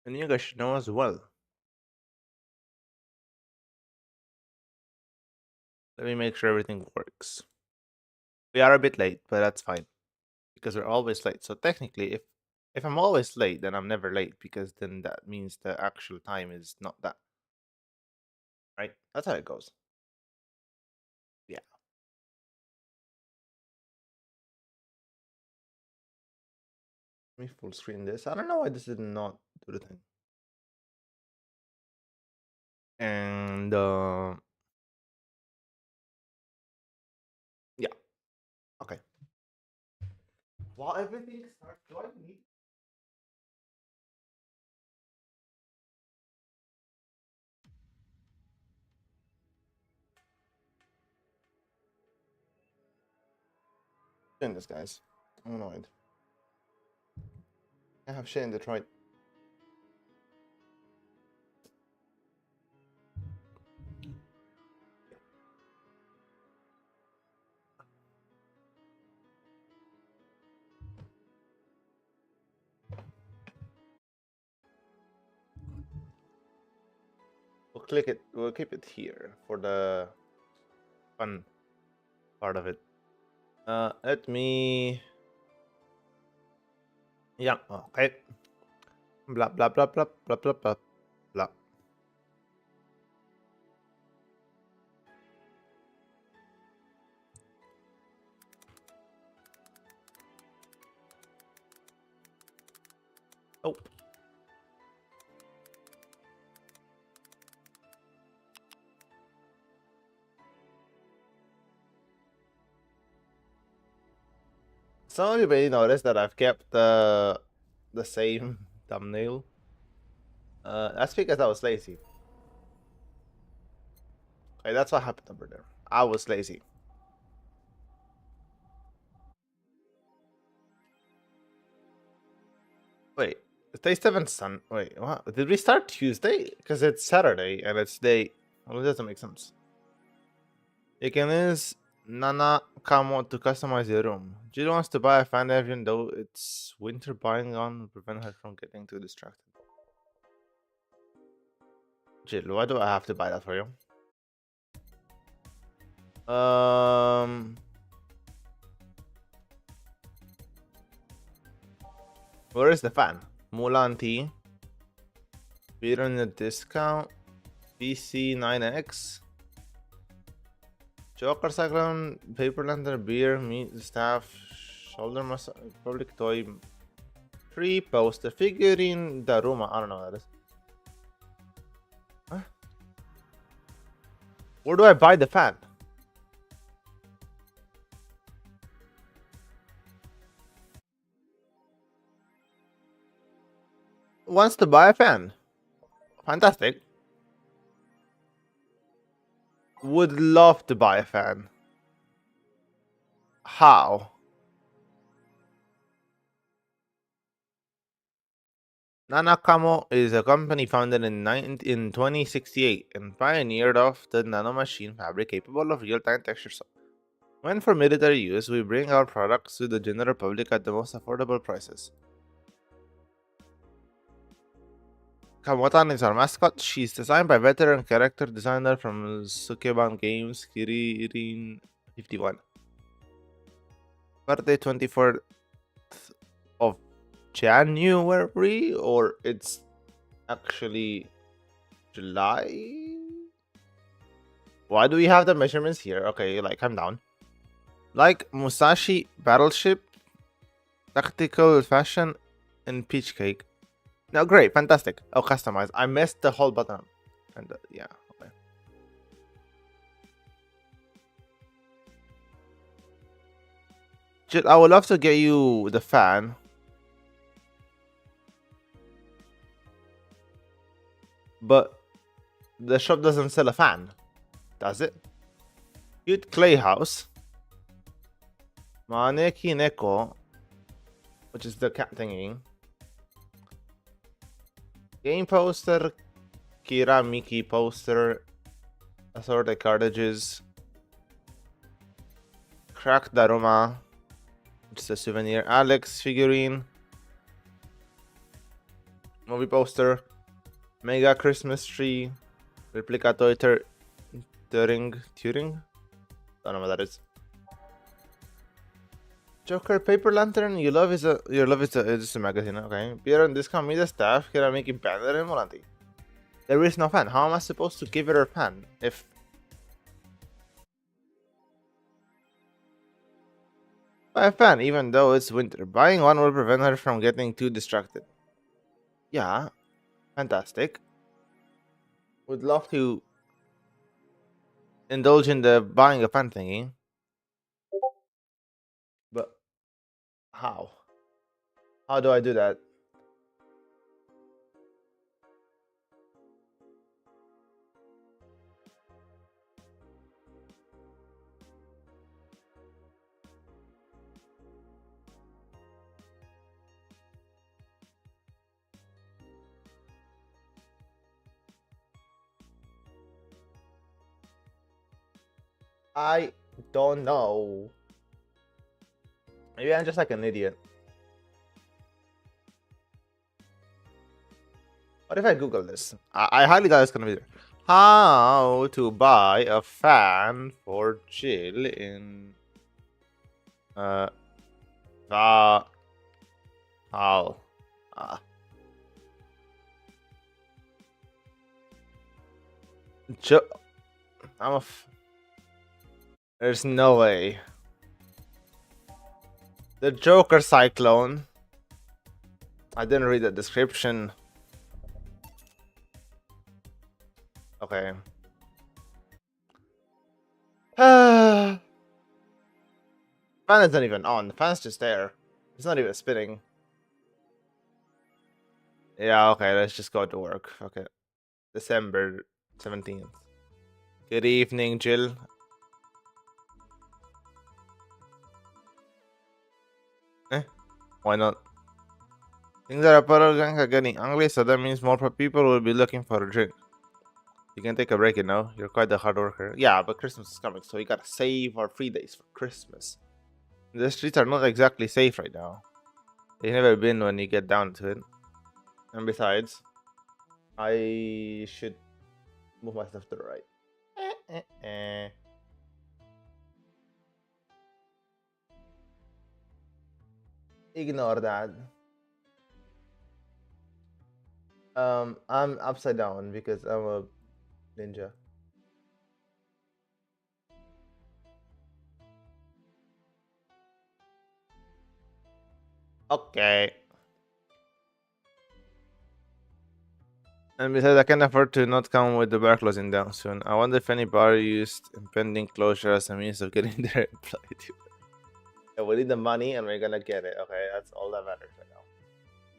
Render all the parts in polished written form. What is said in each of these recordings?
And you guys should know as well. Let me make sure everything works. We are a bit late, but that's fine because we're always late. So technically, if I'm always late, then I'm never late because then that means the actual time is not that, right? That's how it goes. Yeah. Let me full screen this. I don't know why this did not do the thing. And yeah, okay. While everything starts, do I need doing this, guys? I'm annoyed. I have shit in Detroit. We'll click it. We'll keep it here for the fun part of it. Let me. Yeah. Okay. Blah blah blah blah blah blah blah blah. Oh. Some of you may notice that I've kept the same thumbnail. That's because I was lazy. Okay, that's what happened over there. I was lazy. Wait, today's 7th Sun. Wait, what? Did we start Tuesday? Because it's Saturday and it's day. Well, it doesn't make sense. You can use Nana Kamo to customize your room. Jill wants to buy a fan even though it's winter. Buying on will prevent her from getting too distracted. Jill, why do I have to buy that for you? Where is the fan? Mulan T. Beer on the discount. PC9X. Joker Cyclone. Paper Lantern. Beer. Meat. Staff. Shoulder massage. Public toy. Free poster. Figurine. Daruma. I don't know what that is. Huh? Where do I buy the fan? Wants to buy a fan. Fantastic. Would love to buy a fan. How? Nanakamo is a company founded in 2068 and pioneered of the nanomachine fabric capable of real-time texture. When for military use, we bring our products to the general public at the most affordable prices. Kamotan is our mascot. She's designed by veteran character designer from Sukeban Games, Kiririn51. Birthday 24th of January, or it's actually July? Why do we have the measurements here? Okay, like, calm down. Like Musashi Battleship, Tactical Fashion, and Peach Cake. No, great, fantastic. Oh, customize. I messed the whole button up. And yeah, okay. Jit, I would love to get you the fan. But the shop doesn't sell a fan, does it? Cute clay house. Maneki Neko, which is the cat thingy. Game poster, Kira Miki poster, assorted cartridges, cracked Daruma, which is a souvenir, Alex figurine, movie poster, mega Christmas tree, replica toy Turing. Don't know what that is. Joker paper lantern. Your love is a magazine. Okay. Peter and discount media staff here are making banner and volante. There is no fan. How am I supposed to give her a fan if? Buy a fan, even though it's winter. Buying one will prevent her from getting too distracted. Yeah, fantastic. Would love to indulge in the buying a fan thingy, but how? How do I do that? I don't know. Maybe I'm just like an idiot. What if I Google this? I highly doubt it's gonna be there. How to buy a fan for Jill in how I'm a there's no way. The Joker Cyclone. I didn't read the description. Okay. Fan isn't even on. The fan's just there. It's not even spinning. Yeah, okay, let's just go to work. Okay. December 17th. Good evening, Jill. Why not? Things are apparently getting angry, so that means more people will be looking for a drink. You can take a break, you know? You're quite a hard worker. Yeah, but Christmas is coming, so we gotta save our free days for Christmas. The streets are not exactly safe right now. They've never been when you get down to it. And besides, I should move myself to the right. Ignore that. I'm upside down because I'm a ninja. Okay. And besides, I can afford to not come with the bar closing down soon. I wonder if any bar used impending closure as a means of getting their employee. Yeah, we need the money and we're gonna get it. Okay, that's all that matters right now.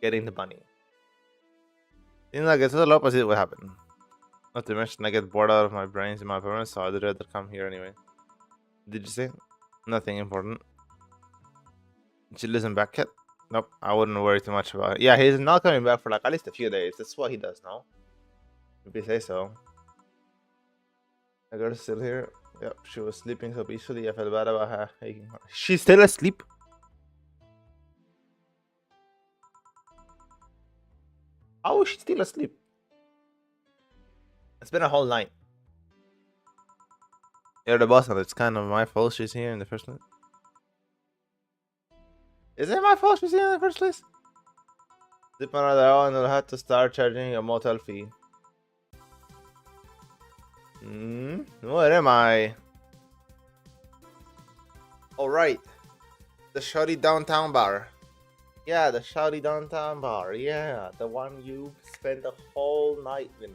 Getting the money. Seems like it's a lot opposite what happened. Not to mention, I get bored out of my brains in my apartment, so I'd rather come here anyway. Did you say? Nothing important. Jill isn't back yet? Nope, I wouldn't worry too much about it. Yeah, he's not coming back for like at least a few days. That's what he does now. If you say so. The girl's still here. Yep, she was sleeping so peacefully. I felt bad about her. She's still asleep? How is she still asleep? It's been a whole night. You're the boss, and it's kind of my fault she's here in the first place. Is it my fault she's here in the first place? Zip another hour and we'll have to start charging a motel fee. Where am I? Alright. The shoddy downtown bar. Yeah, the shoddy downtown bar. Yeah, the one you spent the whole night in.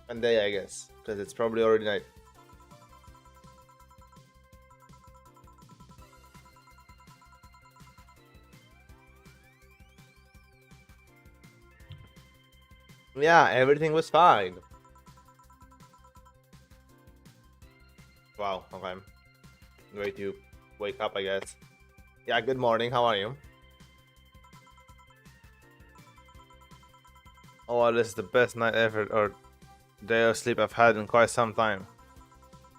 And day, I guess. Because it's probably already night. Yeah, everything was fine. Wow, okay. Way to wake up, I guess. Yeah, good morning. How are you? Oh, well, this is the best night ever, or day of sleep I've had in quite some time.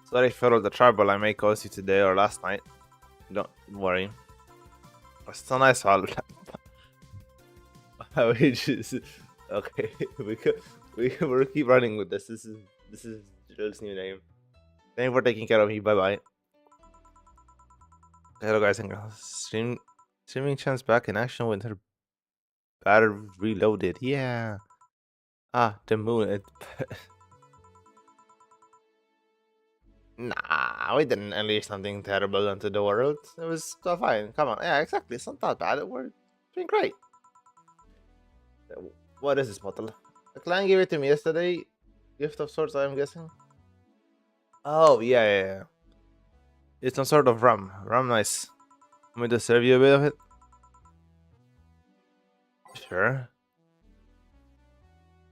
Sorry for all the trouble I may cause you today or last night. Don't worry. It's so nice, Val. we just okay. We'll keep running with this. This is Jill's new name. Thank you for taking care of me. Bye bye. Hello guys and girls. Streaming chance back in action with her battery reloaded. Yeah. The moon. Nah, we didn't unleash something terrible into the world. It was still fine. Come on. Yeah, exactly. It's not that bad. We're doing great. What is this bottle? The client gave it to me yesterday. Gift of sorts, I'm guessing. Oh, yeah. It's some sort of rum. Rum, nice. Want me to serve you a bit of it? Sure.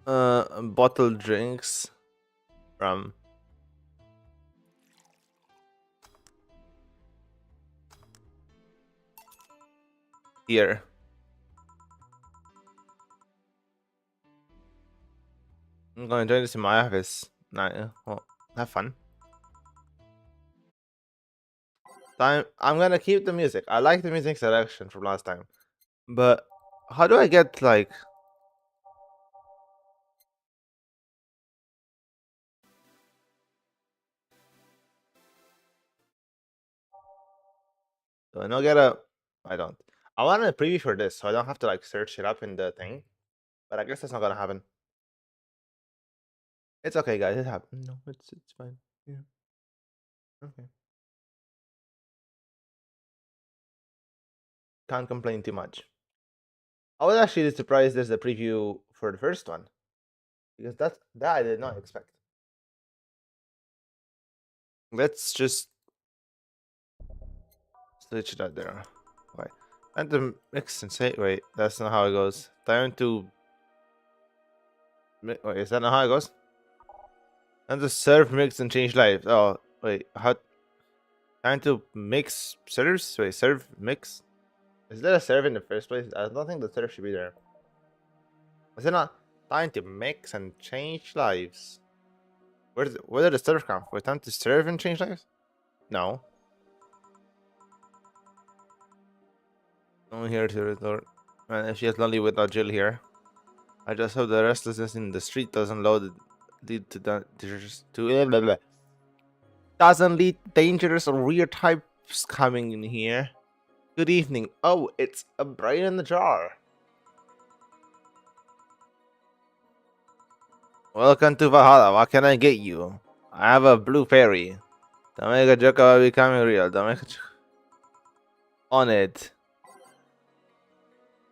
Bottled drinks. Rum. Here. I'm gonna join this in my office. Nah, well, have fun. I'm gonna keep the music. I like the music selection from last time. But how do I get like do I not get a I don't. I want a preview for this so I don't have to like search it up in the thing. But I guess that's not gonna happen. It's okay guys, it happened. No, it's fine. Yeah. Okay. Can't complain too much. I was actually surprised there's a preview for the first one. Because that I did not expect. Let's just switch that there. Wait. And to mix and say wait, that's not how it goes. Time to wait, is that not how it goes? And to serve, mix, and change lives. Oh, wait, how? Time to mix serves? Wait, serve, mix? Is there a serve in the first place? I don't think the serve should be there. Is it not? Time to mix and change lives. Where did the serve come from? Time to serve and change lives? No. Only here to resort. Man, if she is lonely without Jill here. I just hope the restlessness in the street doesn't lead to dangerous doesn't lead dangerous or weird types coming in here. Good evening. Oh, it's a brain in the jar. Welcome to Valhalla. What can I get you? I have a blue fairy. Don't make a joke about becoming real. Don't make a joke on it.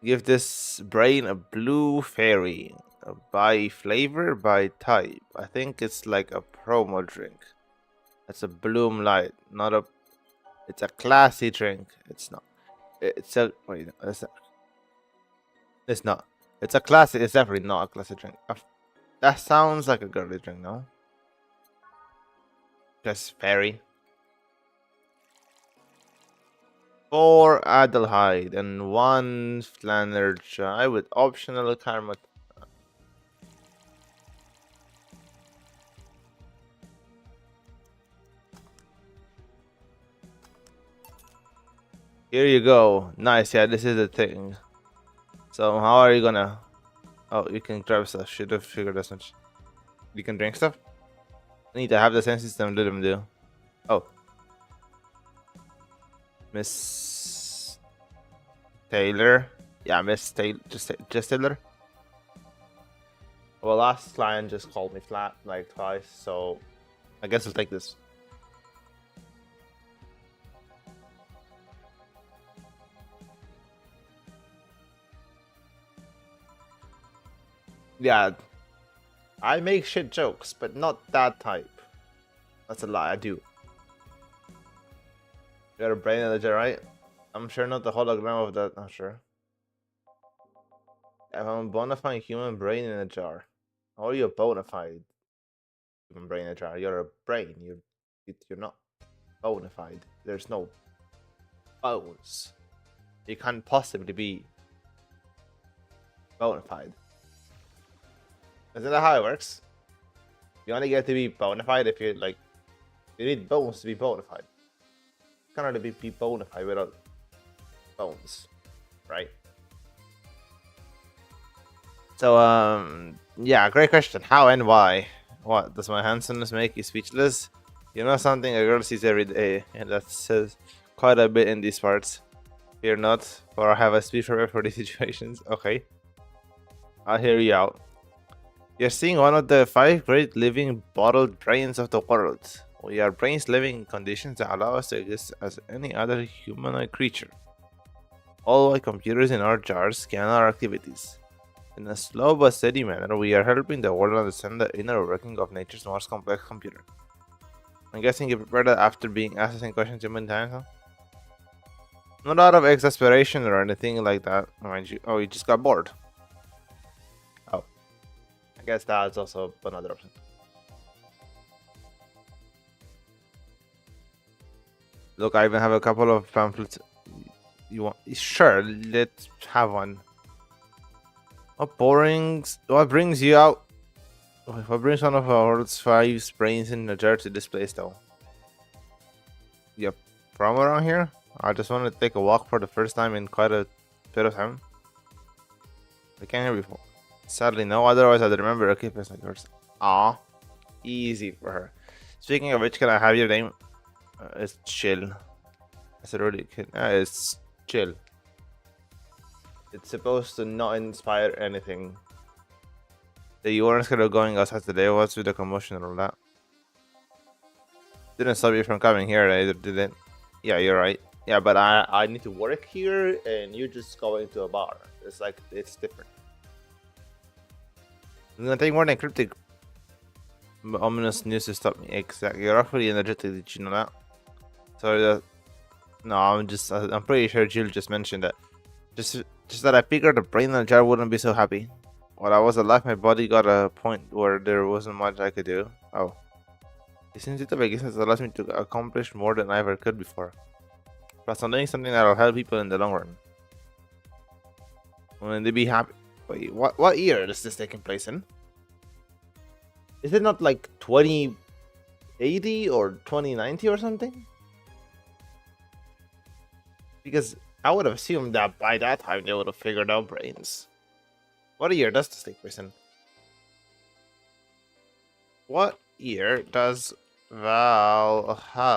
Give this brain a blue fairy. By flavor, by type. I think it's like a promo drink. It's a bloom light, not a. It's a classy drink. It's not. It's a wait. It's not. It's a classy. It's definitely not a classy drink. That sounds like a girly drink, no? Just fairy. 4 Adelhyde and 1 Flanergy with optional karma. Here you go. Nice, yeah, this is the thing. So how are you gonna... Oh, you can grab stuff. Should have figured as much. You can drink stuff? I need to have the same system, let them do. Oh. Miss... Taylor? Yeah, Miss Taylor. Just Taylor? Well, last client just called me flat like twice, so I guess I'll take this. Yeah, I make shit jokes, but not that type. That's a lie, I do. You got a brain allergy, right? I'm sure not the hologram of that, I'm sure. I have a bona fide human brain in a jar. How are you a bona fide human brain in a jar? You're a brain, you're not bona fide. There's no bones. You can't possibly be bona fide. Isn't that how it works? You only get to be bona fide if you like. You need bones to be bona fide. You can't really be bona fide without bones, right? So, yeah, great question. How and why? What does my handsomeness make you speechless? You know something a girl sees every day, and that says quite a bit in these parts. Fear not, for I have a speech for these situations. Okay, I'll hear you out. You're seeing one of the five great living bottled brains of the world. We are brains living in conditions that allow us to exist as any other humanoid creature. All while computers in our jars scan our activities. In a slow but steady manner, we are helping the world understand the inner working of nature's most complex computer. I'm guessing you prepared that after being asked the same question too many times, huh? Not out of exasperation or anything like that, mind you. Oh, you just got bored. Oh, I guess that's also another option. Look, I even have a couple of pamphlets. You want? Sure, let's have one. What brings you out? What brings one of our world's five brains in a jar to this place, though? Yep, from around here? I just wanted to take a walk for the first time in quite a bit of time. I can't hear before. Sadly, no. Otherwise, I'd remember a keepers like yours. Aw, easy for her. Speaking of which, can I have your name? It's Chill. I said really kid. It's Chill. It's supposed to not inspire anything. You weren't scared of going outside today. What's with the commotion and all that? Didn't stop you from coming here either, did it? Yeah, you're right. Yeah, but I need to work here, and you're just going to a bar. It's like it's different. It's gonna take more than cryptic ominous news to stop me. Exactly. You're awfully energetic. Did you know that? Sorry that. No, I'm pretty sure Jill just mentioned that. Just that I figured the brain in the jar wouldn't be so happy. While I was alive, my body got a point where there wasn't much I could do. Oh. Since it's a vacation, it allows me to accomplish more than I ever could before. Plus, I'm doing something that'll help people in the long run. When they be happy. Wait, what year is this taking place in? Is it not like 2080 or 2090 or something? Because I would have assumed that by that time they would have figured out brains. What year does this take place in? What year does Valhalla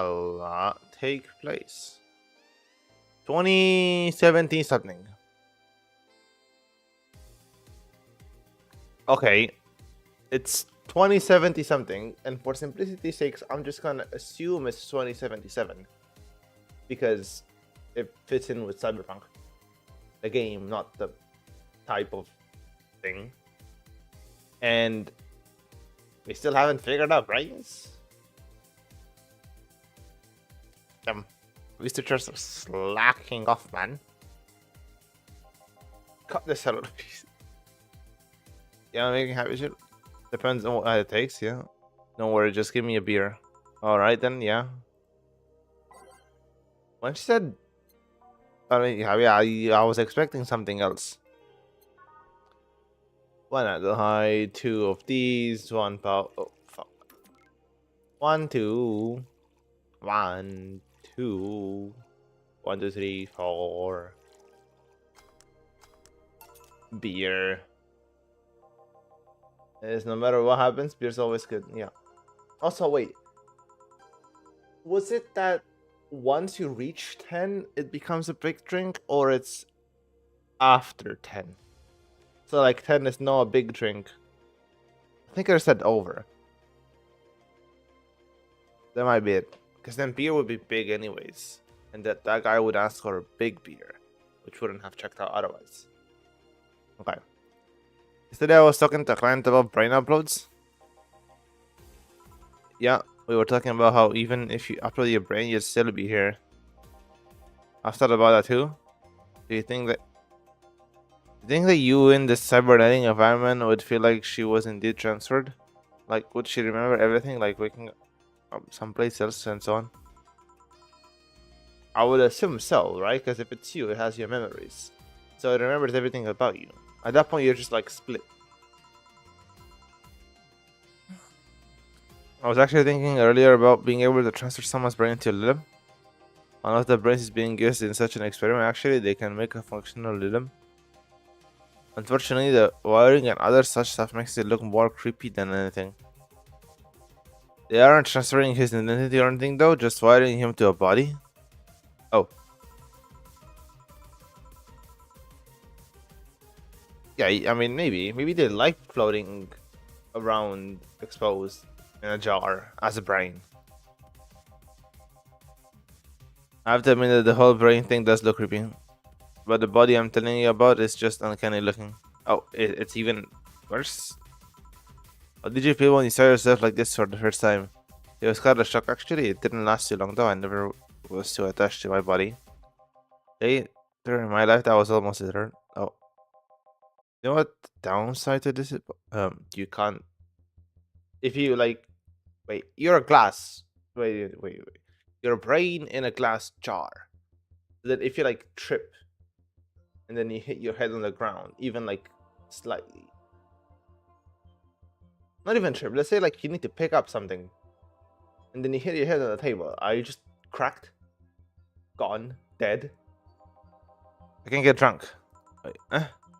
take place? 2017 something. Okay, it's 2070 something, and for simplicity's sake, I'm just gonna assume it's 2077 because it fits in with Cyberpunk, the game, not the type of thing. And we still haven't figured out brains. Researchers are slacking off, man. Cut this out of the piece. Yeah, I'm making happy shit. Depends on what it takes, yeah. Don't worry, just give me a beer. Alright then, yeah. When she said, I mean, yeah, I was expecting something else. Why not the high? Two of these, one power. Oh, fuck. 1, 2. 1, 2. 1, 2, 3, 4. Beer. Is no matter what happens, beer's always good. Yeah. Also, wait. Was it that once you reach 10, it becomes a big drink, or it's after 10? So, like, 10 is not a big drink. I think I said over. That might be it. Because then beer would be big anyways. And that guy would ask for a big beer, which wouldn't have checked out otherwise. Okay. Yesterday I was talking to a client about brain uploads. Yeah, we were talking about how even if you upload your brain, you'd still be here. I've thought about that too. Do you think that you in this cybernetic environment would feel like she was indeed transferred? Like, would she remember everything, like waking up someplace else and so on? I would assume so, right? Because if it's you, it has your memories. So it remembers everything about you. At that point, you're just like split. I was actually thinking earlier about being able to transfer someone's brain into a limb. Unless the brain is being used in such an experiment, actually, they can make a functional limb. Unfortunately, the wiring and other such stuff makes it look more creepy than anything. They aren't transferring his identity or anything though, just wiring him to a body. Oh, yeah, I mean, maybe they like floating around exposed in a jar as a brain. I have to admit that the whole brain thing does look creepy, but the body I'm telling you about is just uncanny looking. Oh, it's even worse. How did you feel when you saw yourself like this for the first time? It was kind of a shock actually. It didn't last too long though. I never was too attached to my body. Later in my life, that was almost it. Oh, you know what? The downside to this is, you can't. If you like, wait, you're a glass. Wait. Your brain in a glass jar. That if you like trip and then you hit your head on the ground, even like slightly, not even trip. Let's say like you need to pick up something, and then you hit your head on the table. Are you just cracked, gone, dead? I can get drunk. Wait,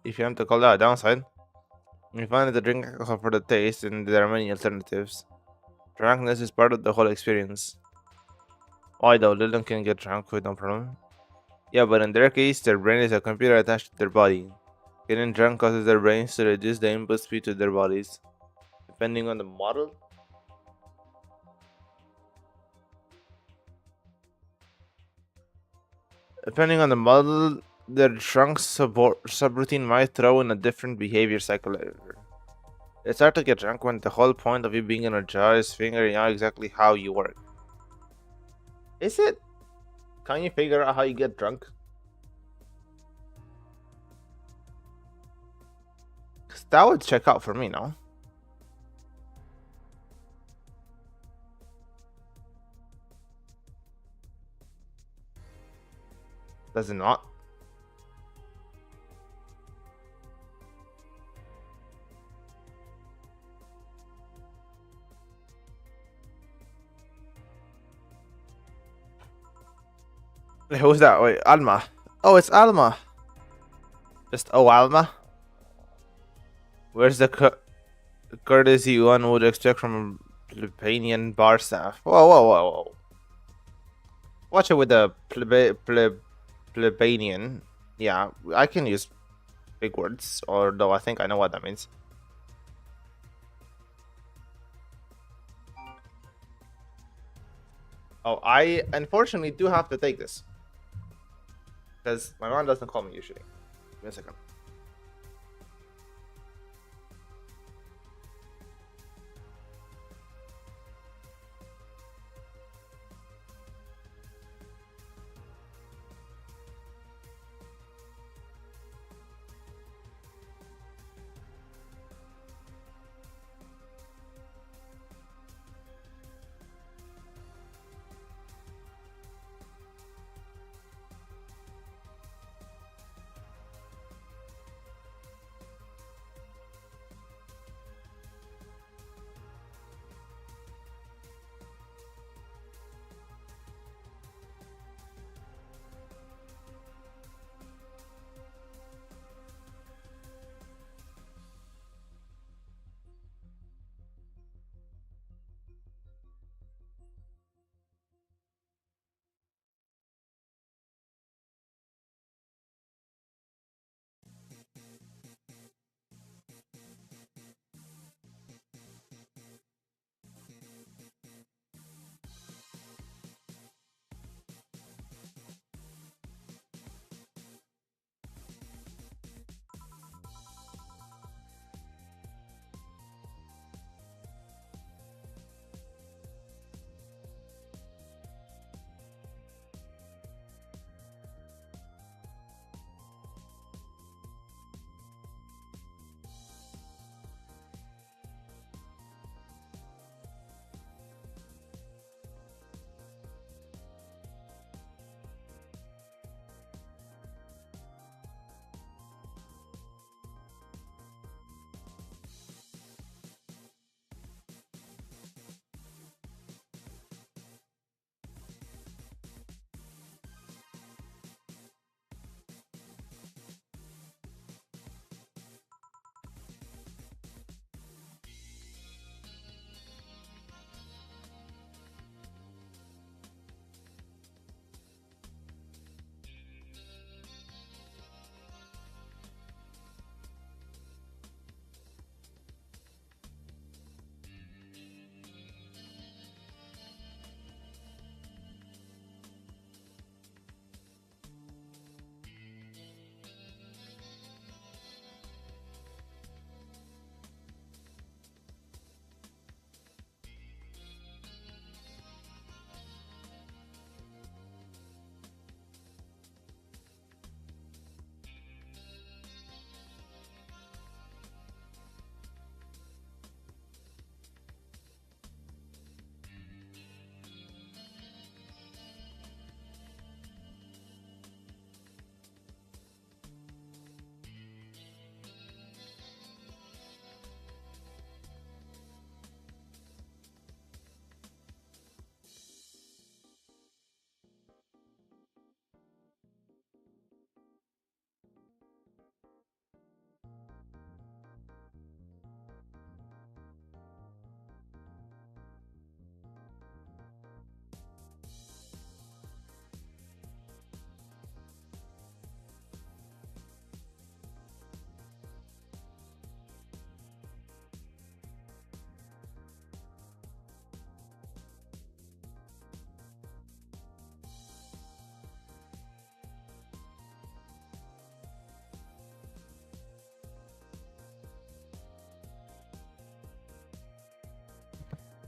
if you want to call that a downside, you find that to drink alcohol for the taste, and there are many alternatives. Drunkenness is part of the whole experience. Why though? Lilith can get drunk with no problem. Yeah, but in their case, their brain is a computer attached to their body. Getting drunk causes their brains to reduce the input speed to their bodies. Depending on the model, their drunk subroutine might throw in a different behavior cycle. It's hard to get drunk when the whole point of you being in a jar is figuring out exactly how you work. Is it? Can you figure out how you get drunk? Cause that would check out for me now. Does it not? Wait, who's that? Wait, Alma. Oh, it's Alma. Just Alma. Where's the courtesy one would expect from a plebeian bar staff? Whoa. Watch it with the plebeian. Yeah, I can use big words, although I think I know what that means. Oh, I unfortunately do have to take this. Because my mom doesn't call me usually. Give me a second.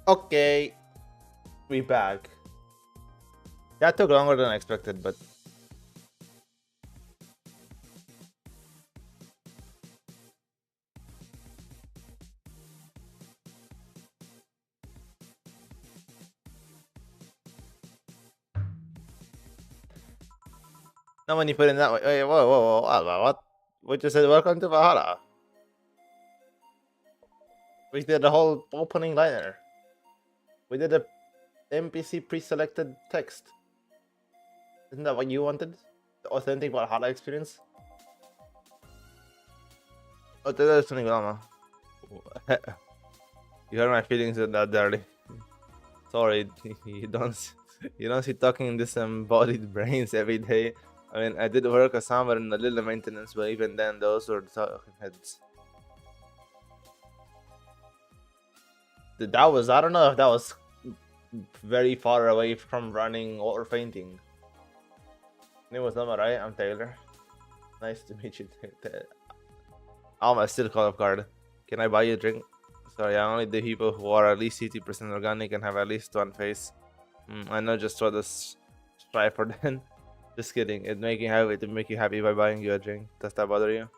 Okay, we back. That took longer than I expected, but not when you put in that way. Wait, whoa, what? We just said welcome to Valhalla. We did the whole opening liner. We did a NPC pre-selected text. Isn't that what you wanted? The authentic Valhalla experience? Oh, that's something Lama. You hurt my feelings with that early. Sorry, you don't see talking disembodied brains every day. I mean, I did work a summer in a little maintenance, but even then, those were the talking heads. That was, I don't know if that was very far away from running or fainting. Name was Lama, right? I'm Taylor. Nice to meet you. Alma still call off guard. Can I buy you a drink? Sorry, I only the people who are at least 80% organic and have at least one face. I know just what to strive for then. Just kidding. It make you happy by buying you a drink. Does that bother you?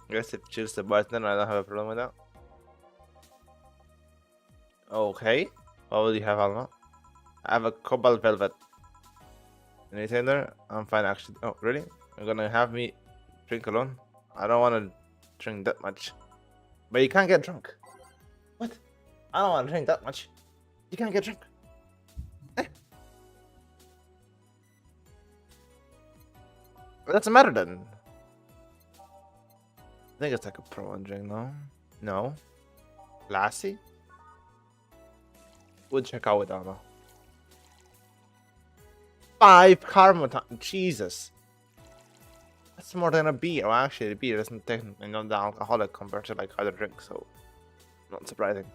I guess if chills the bartender, I don't have a problem with that. Okay. What will you have, Alma? I have a cobalt velvet. Any tailor? I'm fine actually. Oh, really? You're gonna have me drink alone? I don't wanna drink that much. But you can't get drunk. What? I don't wanna drink that much. You can't get drunk. What's the matter then? I think it's like a pro and drink, no? No? Lassie? We'll check out with Anna. 5 carbon time. Jesus. That's more than a beer. Well, actually, a beer isn't technically not the alcoholic compared to like other drinks, so not surprising.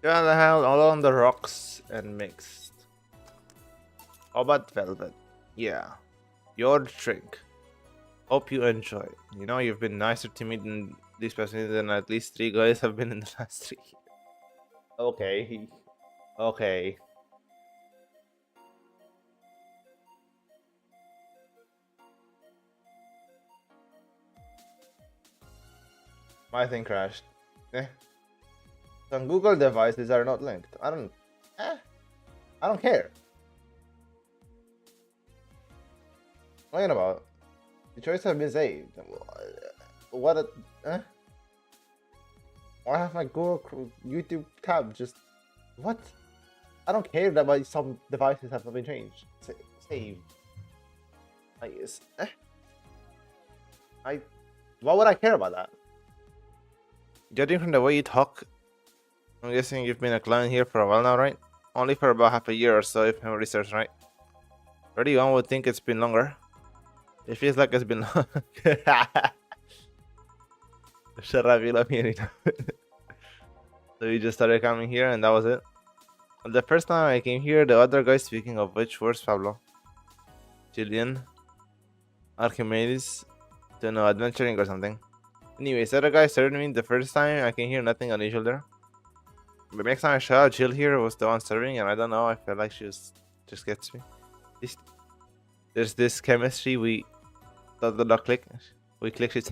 Yeah, the hell, all on the rocks and mixed. How about velvet? Yeah, your drink. Hope you enjoy. You know, you've been nicer to me than this person than at least 3 guys have been in the last 3 years. Okay. Okay. My thing crashed. Some Google devices are not linked. I don't care. What are you about? The choice has been saved. What a Why have my Google YouTube tab just what? I don't care that my some devices have not been changed. Save. Why would I care about that? Judging from the way you talk, I'm guessing you've been a client here for a while now, right? Only for about half a year or so, if memory serves right. 31 would think it's been longer. It feels like it's been long. Shut up, you love me anytime. So you just started coming here and that was it? The first time I came here, the other guy, speaking of which, where's Pablo? Julian? Archimedes? Don't know, adventuring or something. Anyways, the other guy started me the first time I came here, nothing unusual there. But next time I saw Jill here was the one serving, and I don't know, I feel like she just gets me. There's this chemistry we click. We click it.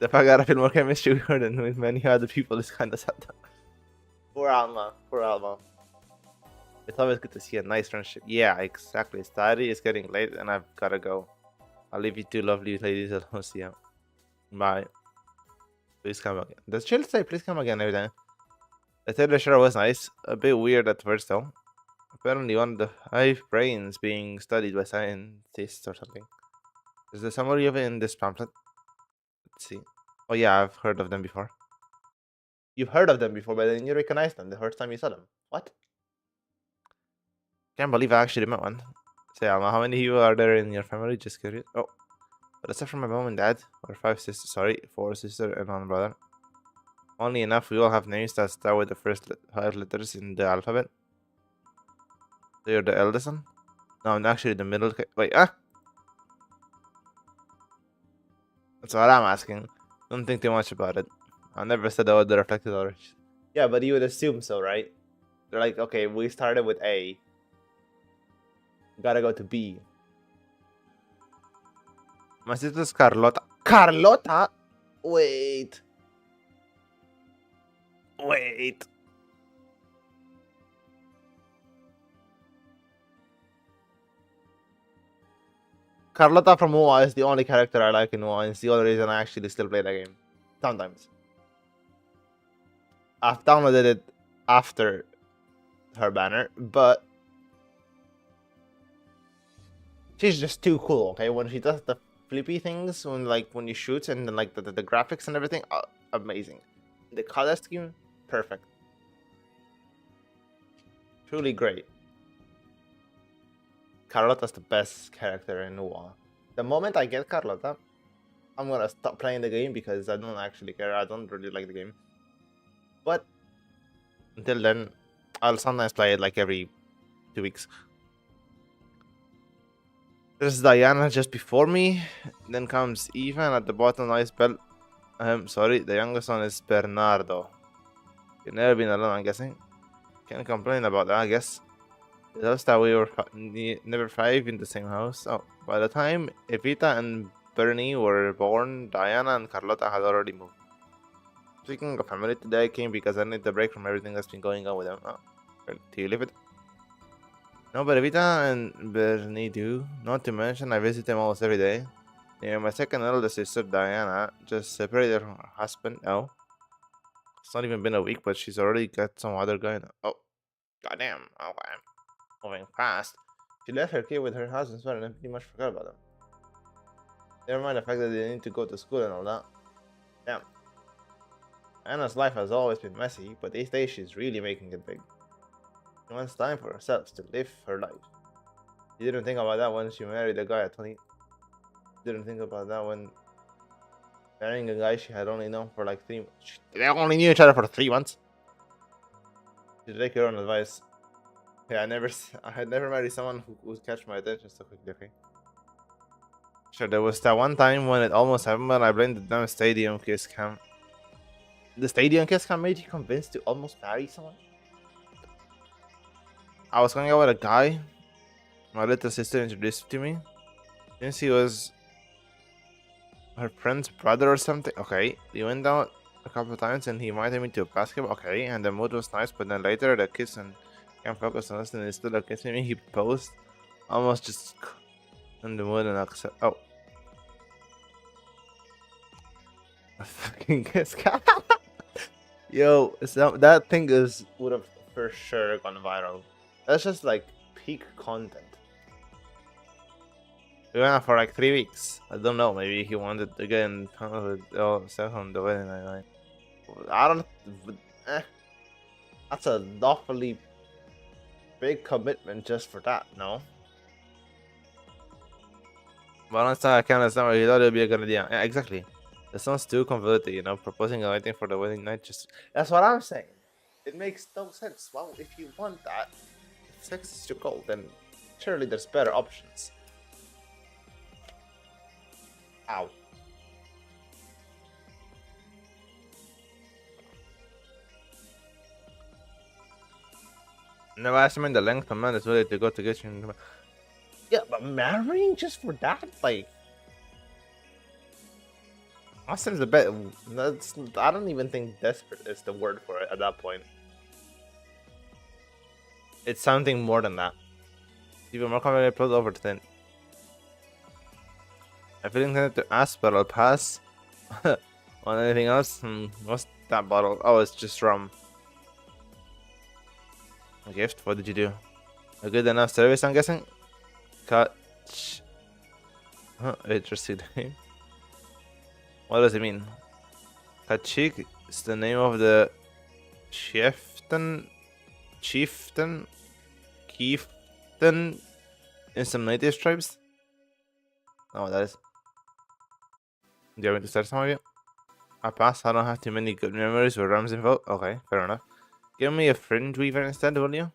The fact that I feel more chemistry with her than with many other people is kind of sad. Poor Alma. Poor Alma. It's always good to see a nice friendship. Yeah, exactly. Study is getting late and I've gotta go. I'll leave you two lovely ladies alone. See ya. Bye. Please come again. Does Jill say please come again every time? The Taylor sure was nice. A bit weird at first though. Apparently one of the 5 brains being studied by scientists or something. Is there summary of it in this pamphlet? Let's see. Oh yeah, I've heard of them before. You've heard of them before, but then you recognize them the first time you saw them. What? Can't believe I actually met one. Say, Alma, how many people are there in your family? Just curious. Oh, but except for my mom and dad, or 5 sisters, sorry, 4 sisters and 1 brother. Only enough, we all have names that start with the first 5 letters in the alphabet. So you're the eldest one? No, I'm actually the middle. Wait, That's what I'm asking. Don't think too much about it. I never said about the reflected orange. Yeah, but you would assume so, right? They're like, okay, we started with A. Gotta go to B. My sister's Carlota. Carlota? Wait. Wait. Carlota from UA is the only character I like in UA, and it's the only reason I actually still play the game. Sometimes. I've downloaded it after her banner, but she's just too cool, okay? When she does the flippy things, when you shoot, and then like the graphics and everything, amazing. The color scheme, perfect. Truly great. Carlota's the best character in UA. The moment I get Carlota, I'm gonna stop playing the game because I don't actually care. I don't really like the game. But until then, I'll sometimes play it like every 2 weeks. There's Diana just before me. Then comes Ivan at the bottom. I spell. Sorry, the youngest one is Bernardo. You've never been alone, I'm guessing. Can't complain about that, I guess. It's just that we were never 5 in the same house. Oh, by the time Evita and Bernie were born, Diana and Carlota had already moved. Speaking of family, today I came because I need a break from everything that's been going on with them. Oh, do you live it? No, but Evita and Bernie do. Not to mention, I visit them almost every day. Yeah, my second eldest sister, Diana, just separated from her husband. Oh, it's not even been a week, but she's already got some other guy now. Oh, goddamn. Oh, I'm moving fast. She left her kid with her husband's friend and pretty much forgot about them. Never mind the fact that they need to go to school and all that. Damn. Anna's life has always been messy, but these days she's really making it big. She wants time for herself to live her life. She didn't think about that when she married a guy at 20. Didn't think about that when marrying a guy she had only known for like 3 months. They only knew each other for 3 months. You take your own advice. Yeah, I had never married someone who would catch my attention so quickly, okay? Sure, there was that one time when it almost happened, but I blamed the damn stadium kiss cam. The stadium kiss cam made you convinced to almost marry someone? I was going out with a guy my little sister introduced to me. Since he was her friend's brother or something. Okay, we went out a couple of times and he invited me to basketball. Okay, and the mood was nice, but then later the kiss and can't focus on us and instead of kissing me, he proposed. Almost just in the mood and accept. Oh. A fucking kiss. Yo, that thing would have for sure gone viral. That's just like peak content. We went out for like 3 weeks. I don't know. Maybe he wanted to get in on the wedding night. I don't. That's a awfully big commitment just for that. No. But honestly, I can't understand why he thought it would be a good idea. Yeah, exactly. That sounds too convoluted, you know, proposing and waiting for the wedding night. That's what I'm saying. It makes no sense. Well, if you want that, if sex is your goal, then surely there's better options. Ow. Never asked him in the length of man is ready to go to get you. Yeah, but marrying just for that? Like, Austin's a bit. I don't even think desperate is the word for it at that point. It's something more than that. Even more confident upload over 10. I feel intended to ask, but I'll pass. On anything else? What's that bottle? Oh, it's just rum. A gift? What did you do? A good enough service, I'm guessing? Cut. Huh, interesting name. What does it mean? Kachik is the name of the chieftain in some native tribes? Oh, that is. Do you want me to start some of you? I pass. I don't have too many good memories with Rams info. Okay, fair enough. Give me a fringe weaver instead, will you?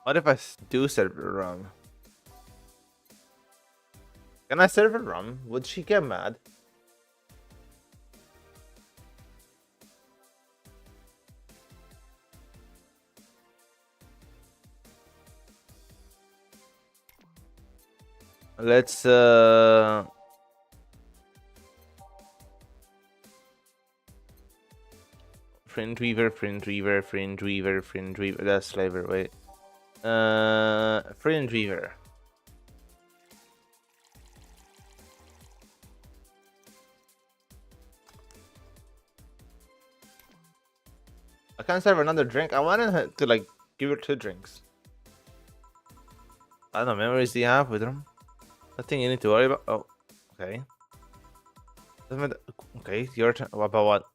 What if I do serve her rum? Can I serve her rum? Would she get mad? Let's Fringe Weaver, Fringe Weaver, Fringe Weaver, Fringe Weaver. That's flavor. Wait. Fringe Weaver. I can't serve another drink. I wanted to like give her 2 drinks. I don't know. Memories do you have with them? Nothing you need to worry about. Oh, okay. Okay, your turn. What about what?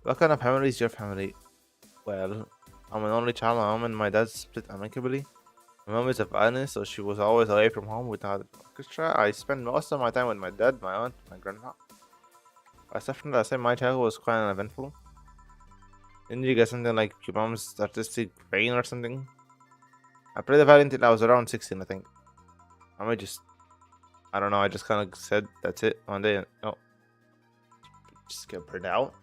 What kind of family is your family? Well, I'm an only child. My mom and my dad split amicably. My mom is a violinist, so she was always away from home without an orchestra. I spent most of my time with my dad, my aunt, my grandma. Aside from that, I say my childhood was quite uneventful. Didn't you get something like your mom's artistic brain or something? I played the violin till I was around 16, I think. I don't know, I just kind of said that's it one day. Oh, just get burned out.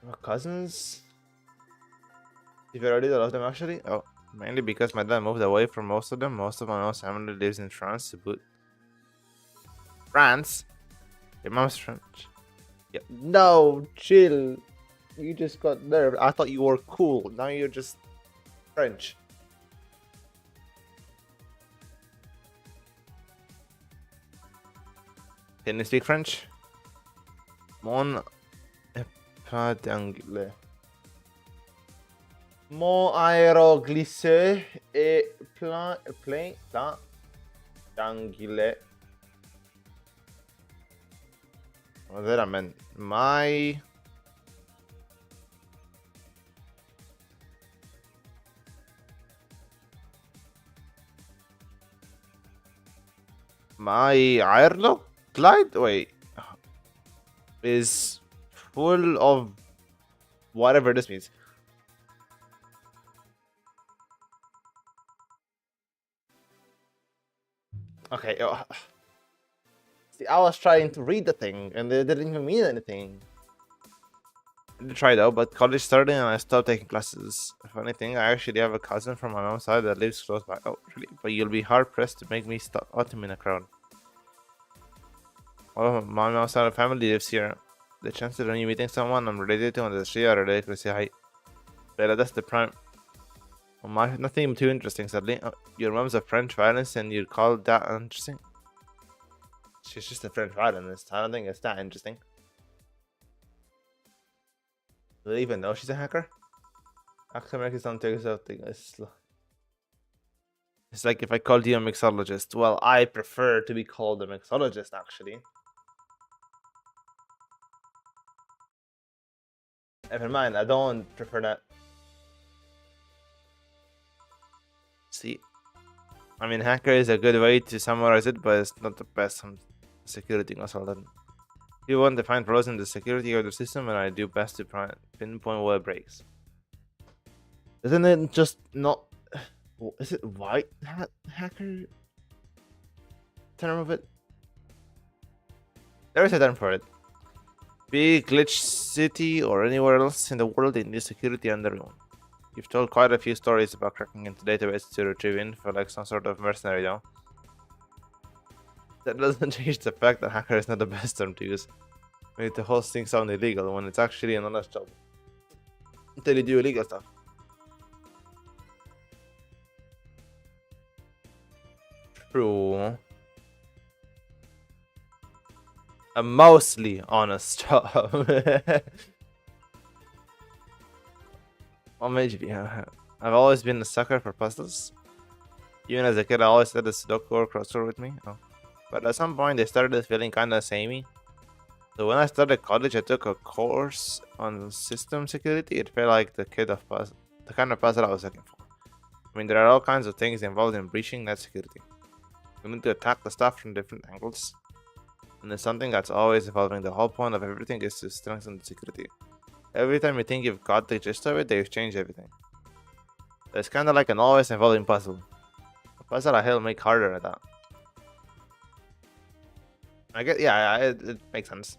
My cousins? If you already love them actually? Oh, mainly because my dad moved away from most of them. Most of my mom's family lives in France. France? Your mom's French? Yeah. No, chill. You just got nerve. I thought you were cool. Now you're just French. Can you speak French? Mon pas d'anglais. Mon aéroglisseur est plein d'anglais. What did I mean? My airlock glide is full of whatever this means. Okay. See, I was trying to read the thing, and it didn't even mean anything. I did try though, but college started and I stopped taking classes. Funny thing, I actually have a cousin from my mom's side that lives close by. Oh, really? But you'll be hard pressed to make me stop autumn in a crowd. Well, my mom's side of family lives here. The chances of you meeting someone I'm related to on the street are ridiculous. Say hi. But that's the prime. Well, nothing too interesting, sadly. Oh, your mom's a French violinist and you call that interesting? She's just a French violinist. I don't think it's that interesting. Do they even know she's a hacker? Actually, Americans don't take something. It's like if I called you a mixologist. Well, I prefer to be called a mixologist, actually. Never mind, I don't prefer that. See, I mean, hacker is a good way to summarize it, but it's not the best on security consultant. If you want to find flaws in the security of the system, and I do best to pinpoint where it breaks. Isn't it just not? Is it white hat hacker? Term of it? There is a term for it. Be Glitch City or anywhere else in the world, they need security on their own. You've told quite a few stories about cracking into databases to retrieve info like some sort of mercenary, though. That doesn't change the fact that hacker is not the best term to use. Make the whole thing sound illegal when it's actually an honest job. Until you do illegal stuff. True. A mostly honest job. What made you be? I've always been a sucker for puzzles. Even as a kid, I always had a Sudoku or crossword with me. Oh. But at some point, they started feeling kind of samey. So when I started college, I took a course on system security. It felt like the kind of puzzle I was looking for. I mean, there are all kinds of things involved in breaching that security. You need to attack the stuff from different angles. And it's something that's always evolving. The whole point of everything is to strengthen the security. Every time you think you've got the gist of it, they've changed everything. It's kind of like an always evolving puzzle. A puzzle I hell make harder at that. I get, yeah, it makes sense.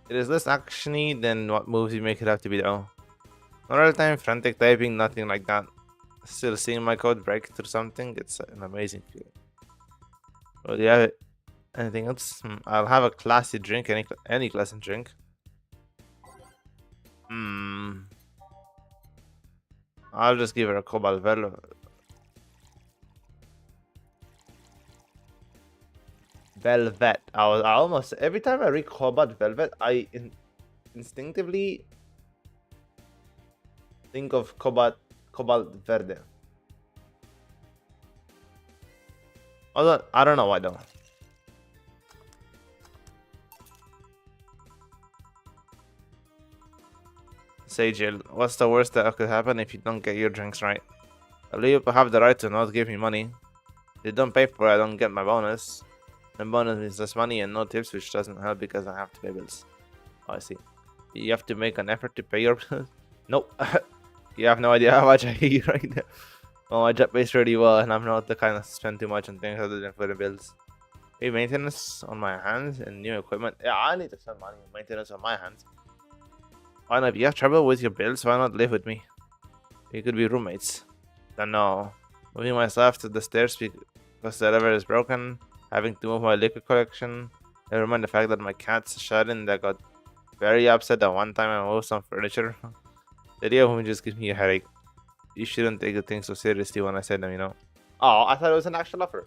It is less actiony than what moves you make it out to be though. Not all the time frantic typing, nothing like that. Still seeing my code break through something. It's an amazing feeling. Well, do you have anything else? I'll have a classy drink. Any classy drink. I'll just give her a cobalt velvet. I almost every time I read cobalt velvet, instinctively think of cobalt verde. Although I don't know why though. Say Jill, what's the worst that could happen if you don't get your drinks right? At least you have the right to not give me money. If you don't pay for it, I don't get my bonus. The bonus is less money and no tips, which doesn't help because I have to pay bills. Oh, I see. You have to make an effort to pay your bills? Nope. You have no idea how much I hate right now. Well, my job pays really well, and I'm not the kind to spend too much on things other than for the bills. Hey, maintenance on my hands and new equipment. Yeah, I need to spend money on maintenance on my hands. Why not? If you have trouble with your bills, why not live with me? We could be roommates. Don't know. Moving myself to the stairs because the elevator is broken. Having to move my liquor collection. Never mind the fact that my cat's shut in that got very upset at one time I moved some furniture. The idea of moving just gives me a headache. You shouldn't take the things so seriously when I said them, you know. Oh, I thought it was an actual offer.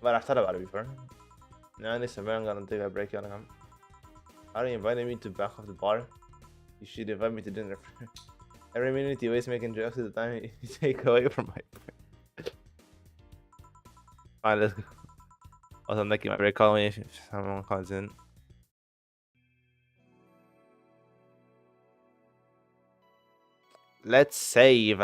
But I've thought about it before. Now in December I'm gonna take a break on him. Are you inviting me to back of the bar? You should invite me to dinner. Every minute you waste making jokes at the time you take away from my point. Alright, let's go. Also, I'm making my break. Call me if someone calls in. Let's save.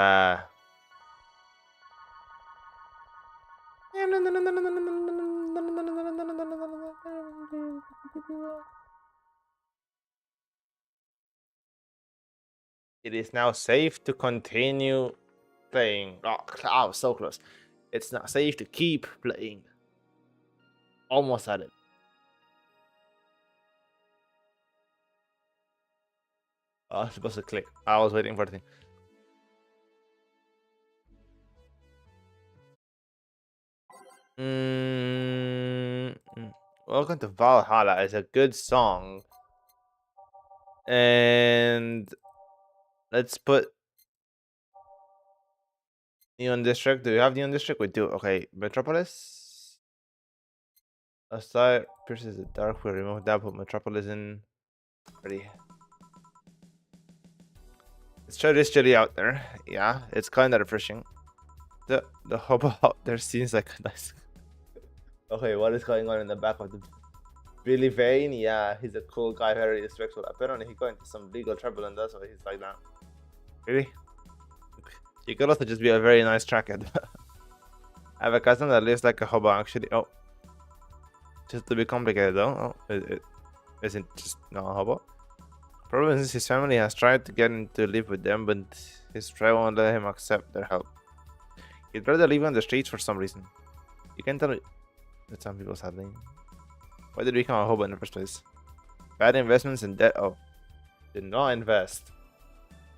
It is now safe to continue playing. Oh, so close. It's not safe to keep playing. Almost at it. Oh, I was supposed to click. I was waiting for the thing. Welcome to Valhalla is a good song. And let's put Neon District. Do you have Neon District? We do. Okay, Metropolis. Aside pierces the dark. We remove that. Put Metropolis in. Ready. Let's try this jelly out there. Yeah, it's kind of refreshing. The hobo out there seems like a nice. Okay, what is going on in the back of the Billy Vane? Yeah, he's a cool guy, very respectful. Apparently, he got into some legal trouble, and that's why he's like that. Really? He could also just be a very nice trackhead. I have a cousin that lives like a hobo, actually. Oh, just to be complicated though. Oh, it isn't just no hobo. Problem is, his family has tried to get him to live with them, but his tribe won't let him accept their help. He'd rather live on the streets for some reason. You can tell me that some people sadly. Why did we become a hobo in the first place? Bad investments and debt. Oh, did not invest.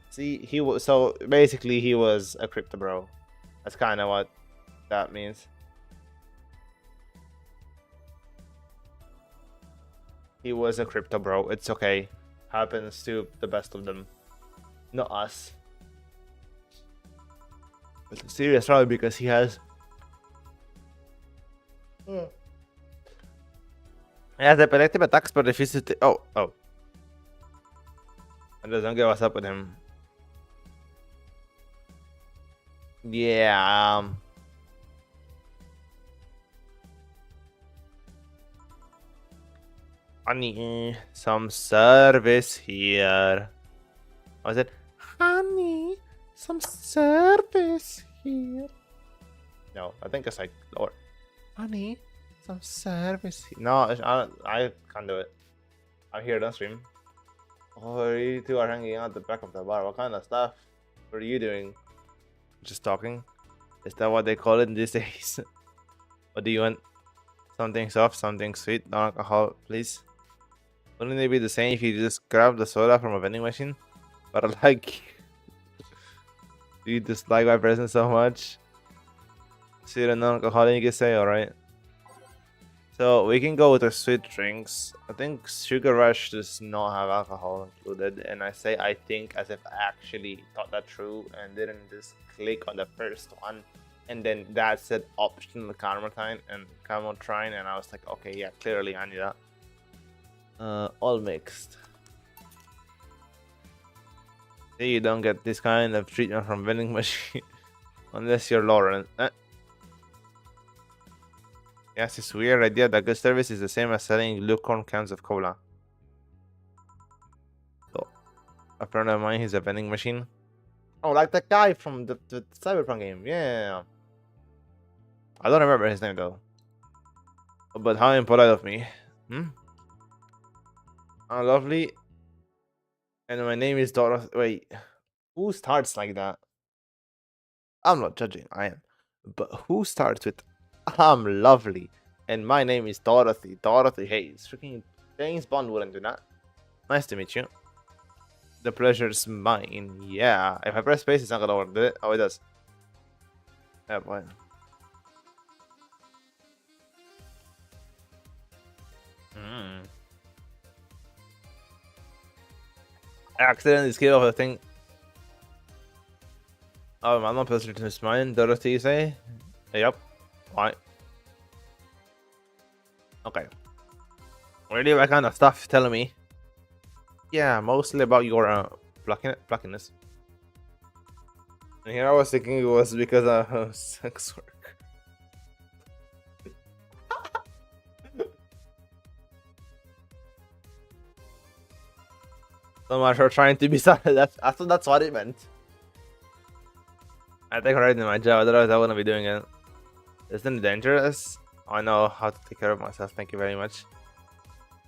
See, he was so basically he was a crypto bro. That's kind of what that means. He was a crypto bro. It's okay. Happens to the best of them. Not us. It's serious probably because he has. He has epileptic attacks but refuses to. Oh. And doesn't get what's up with him. Yeah. Honey, some service here. Was it? Honey, some service here. No, I think it's like lower. Honey, some service here. No, I can't do it. I'm here, don't stream. Oh, you two are hanging out at the back of the bar. What kind of stuff were you doing? Just talking? Is that what they call it these days? What do you want? Something soft, something sweet, no alcohol, please. Wouldn't it be the same if you just grab the soda from a vending machine? But like, Do you dislike my presence so much? So you're a non-alcoholic, you say, alright. So we can go with the sweet drinks. I think Sugar Rush does not have alcohol included, and I say I think as if I actually thought that through and didn't just click on the first one, and then that said optional Caramel and Cameltrine, and I was like, okay, yeah, clearly I need that. All mixed. See, you don't get this kind of treatment from vending machine unless you're Lauren. Yes, it's weird idea that good service is the same as selling lukewarm cans of cola. So, a friend of mine, he's a vending machine. Oh, like that guy from the Cyberpunk game. Yeah. I don't remember his name though. But how impolite of me. Hmm? Lovely. And my name is Dorothy. Wait. Who starts like that? I'm not judging, I am. But who starts with I'm lovely and my name is Dorothy. Dorothy Hayes. Freaking James Bond wouldn't do that. Nice to meet you. The pleasure's mine. Yeah. If I press space, it's not gonna work, did it? Oh, it does. Yeah, boy. I accidentally skipped off the thing. Oh, I'm not pleasure to mine. Dorothy, you say? Yep. Why? Okay. Really, what kind of stuff telling me? Yeah, mostly about your pluckiness. And here I was thinking it was because of sex work. So much for trying to be sorry. I thought that's what it meant. I take pride in my job, otherwise I wouldn't be doing it. Isn't it dangerous? I know how to take care of myself, thank you very much.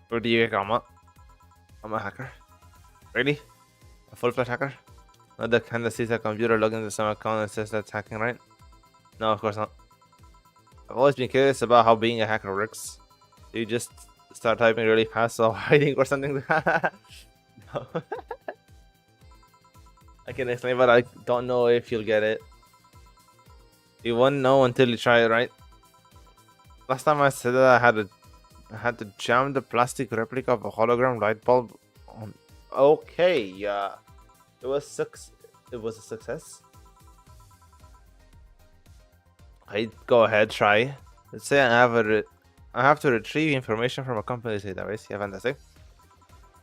Where do you come up? I'm a hacker. Really? A full-fledged hacker? Not the kind that sees a computer log into some account and says that's hacking, right? No, of course not. I've always been curious about how being a hacker works. Do you just start typing really fast or hiding or something? No. I can explain, but I don't know if you'll get it. You won't know until you try it, right? Last time I said that I had to jam the plastic replica of a hologram light bulb on. Okay, yeah, it was a success. I'd go ahead, try. Let's say I have to retrieve information from a company's database. Yeah, fantastic.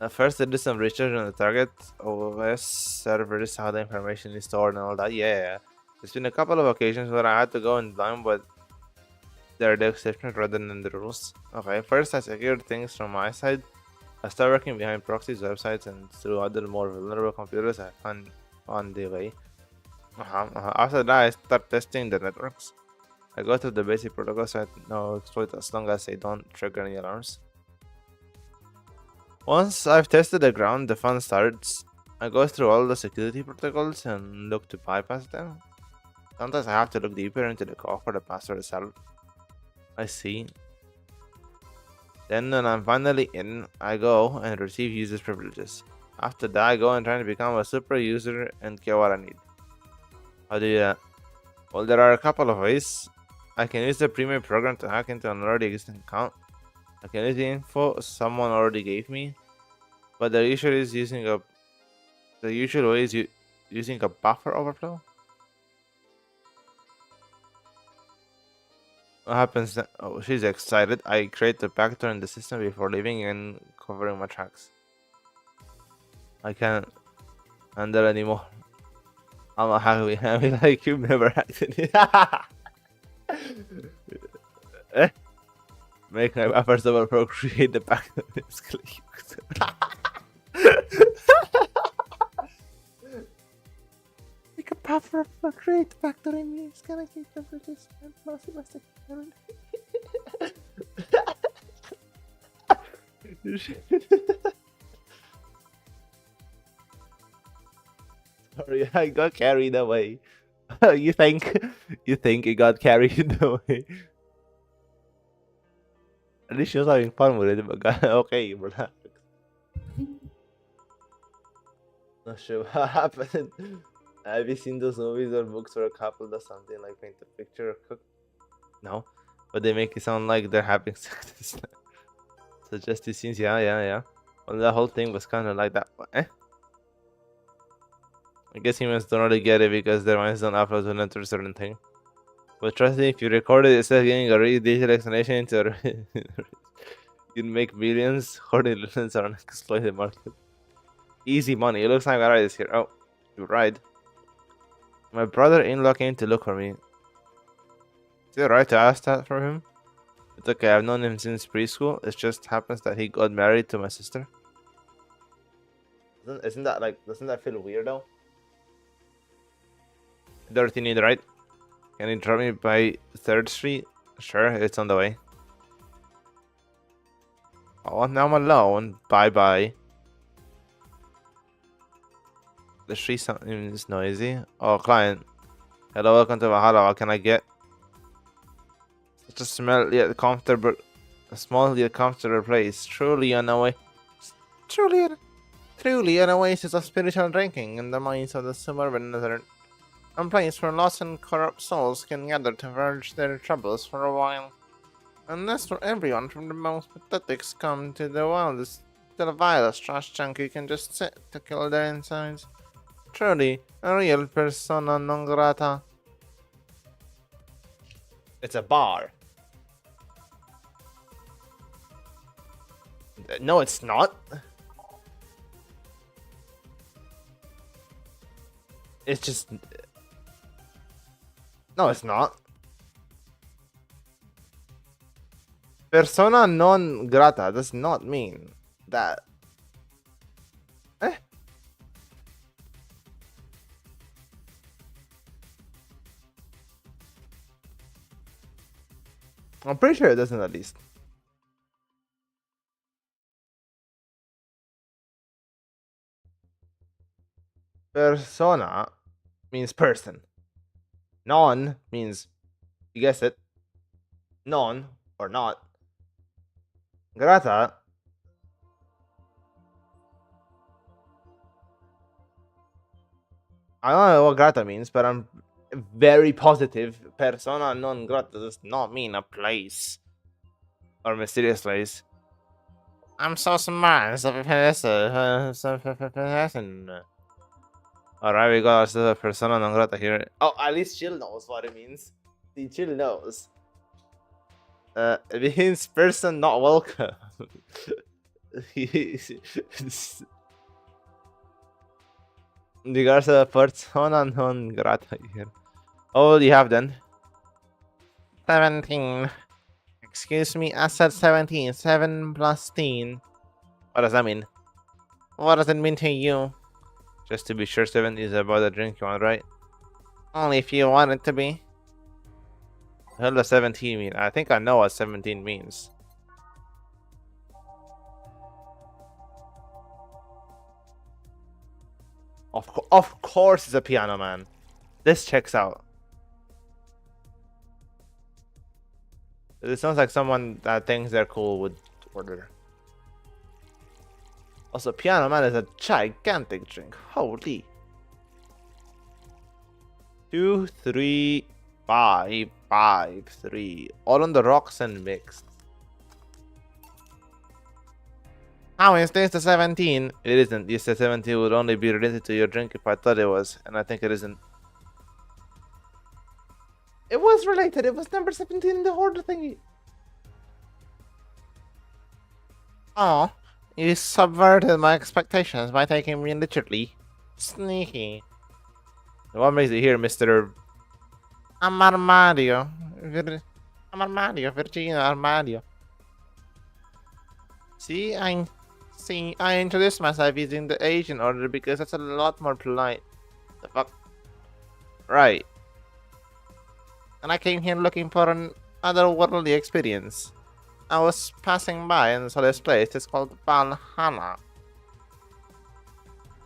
First, I do some research on the target OS servers, how the information is stored and all that. Yeah, there's been a couple of occasions where I had to go in blind, but they're the exception rather than the rules. Okay, first I secured things from my side. I start working behind proxies, websites, and through other more vulnerable computers I found on the way. After that, I start testing the networks. I go through the basic protocols I know exploit as long as they don't trigger any alarms. Once I've tested the ground, the fun starts. I go through all the security protocols and look to bypass them. Sometimes I have to look deeper into the code for the password itself. I see. Then when I'm finally in, I go and receive user privileges. After that, I go and try to become a super user and get what I need. How do you do that? Well, there are a couple of ways. I can use the premium program to hack into an already existing account. I can use the info someone already gave me, but the usual way is using a buffer overflow. What happens then? Oh, she's excited. I create the backdoor in the system before leaving and covering my tracks. I can't handle anymore. I'm not happy. I mean, like you've never hacked it. Make my buffers overflow, create the backdoor. Make a buffer, create the backdoor in me. It's gonna keep privileges and massive. Sorry, I got carried away. you think it got carried away? At least she was having fun with it, but okay, relax. Not sure what happened. Have you seen those movies or books where a couple does something like paint a picture or cook? No, but they make it sound like they're having sex. So just these scenes, yeah. Well, the whole thing was kind of like that. But, I guess humans don't really get it because their minds don't upload to enter a certain thing. But trust me, if you record it instead of getting a really detailed explanation into you'd make millions. Hoarding villains are an exploited market. Easy money. It looks like I is here. Oh, you're right. My brother-in-law came to look for me. Is it right to ask that for him? It's okay, I've known him since preschool. It just happens that he got married to my sister. Isn't that like, doesn't that feel weird though? Dirty need, right? Can you drop me by 3rd Street? Sure, it's on the way. Oh, now I'm alone. Bye. The street is noisy. Oh, client. Hello, welcome to Valhalla. What can I get? Such a small yet comfortable place. Truly an oasis of spiritual drinking in the minds of the suburban desert. A place where lost and corrupt souls can gather to purge their troubles for a while. And that's where everyone from the most pathetics come to the wildest, to the vilest trash junkie can just sit to kill their insides. Truly, a real persona non grata. It's a bar. No, it's not. It's just... No, it's not. Persona non grata does not mean that. I'm pretty sure it doesn't, at least. Persona means person. Non means, you guess it, non or not. Grata, I don't know what grata means, but I'm very positive persona non grata does not mean a place or mysterious place. I'm so smart. Alright, we got ourselves a persona non grata here. Oh, at least Chill knows what it means. See, Chill knows. It means person not welcome. You got a persona non grata here. Oh, what do you have then? 17. Excuse me, I said 17. 7 plus teen. What does that mean? What does it mean to you? Just to be sure, 7 is about the drink you want, right? Only if you want it to be. What does 17 mean? I think I know what 17 means. Of course it's a piano man. This checks out. It sounds like someone that thinks they're cool would order. Also, piano man is a gigantic drink. Holy. 2, 3, 5, 5, 3. All on the rocks and mixed. How is this the 17? It isn't. You said 17 would only be related to your drink if I thought it was, and I think it isn't. It was related. It was number 17 in the order thingy. Oh, you subverted my expectations by taking me literally. Sneaky. What makes it here, Mr. Armadio? Virginia Armadio. See, I introduced myself using the Asian order because that's a lot more polite. The fuck? Right. And I came here looking for an otherworldly experience. I was passing by and saw this place. It's called Valhalla.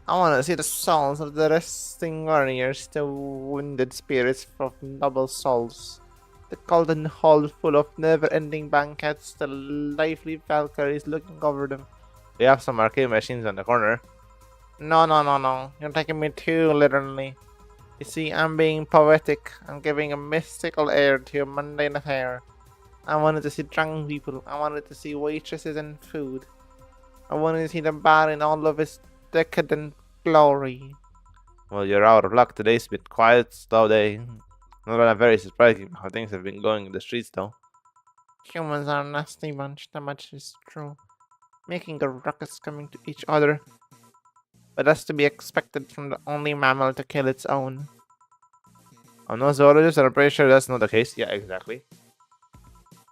I want to see the souls of the resting warriors, the wounded spirits of noble souls, the golden hall full of never-ending banquets, the lively Valkyries looking over them. We have some arcade machines on the corner. No. You're taking me too literally. You see, I'm being poetic. I'm giving a mystical air to your mundane affair. I wanted to see drunk people. I wanted to see waitresses and food. I wanted to see the bar in all of its decadent glory. Well, you're out of luck. Today's been quiet, slow day. Not that very surprising how things have been going in the streets, though. Humans are a nasty bunch, that much is true. Making a ruckus coming to each other. But that's to be expected from the only mammal to kill its own. I'm no zoologist, and I'm pretty sure that's not the case. Yeah, exactly.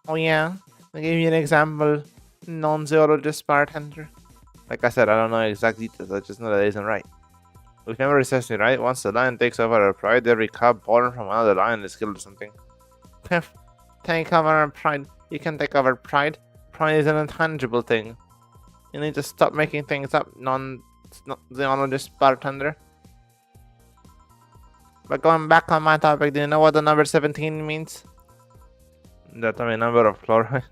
Oh yeah? I'll give you an example. Non-zoologist bartender. Like I said, I don't know exact details, I just know that it isn't right. If memory serves me right, once the lion takes over our pride, every cub born from another lion is killed or something. Piff, take over our pride. You can take over pride. Pride is an intangible thing. You need to stop making things up, non-zoologist bartender. But going back on my topic, do you know what the number 17 means? That's a number of chloride.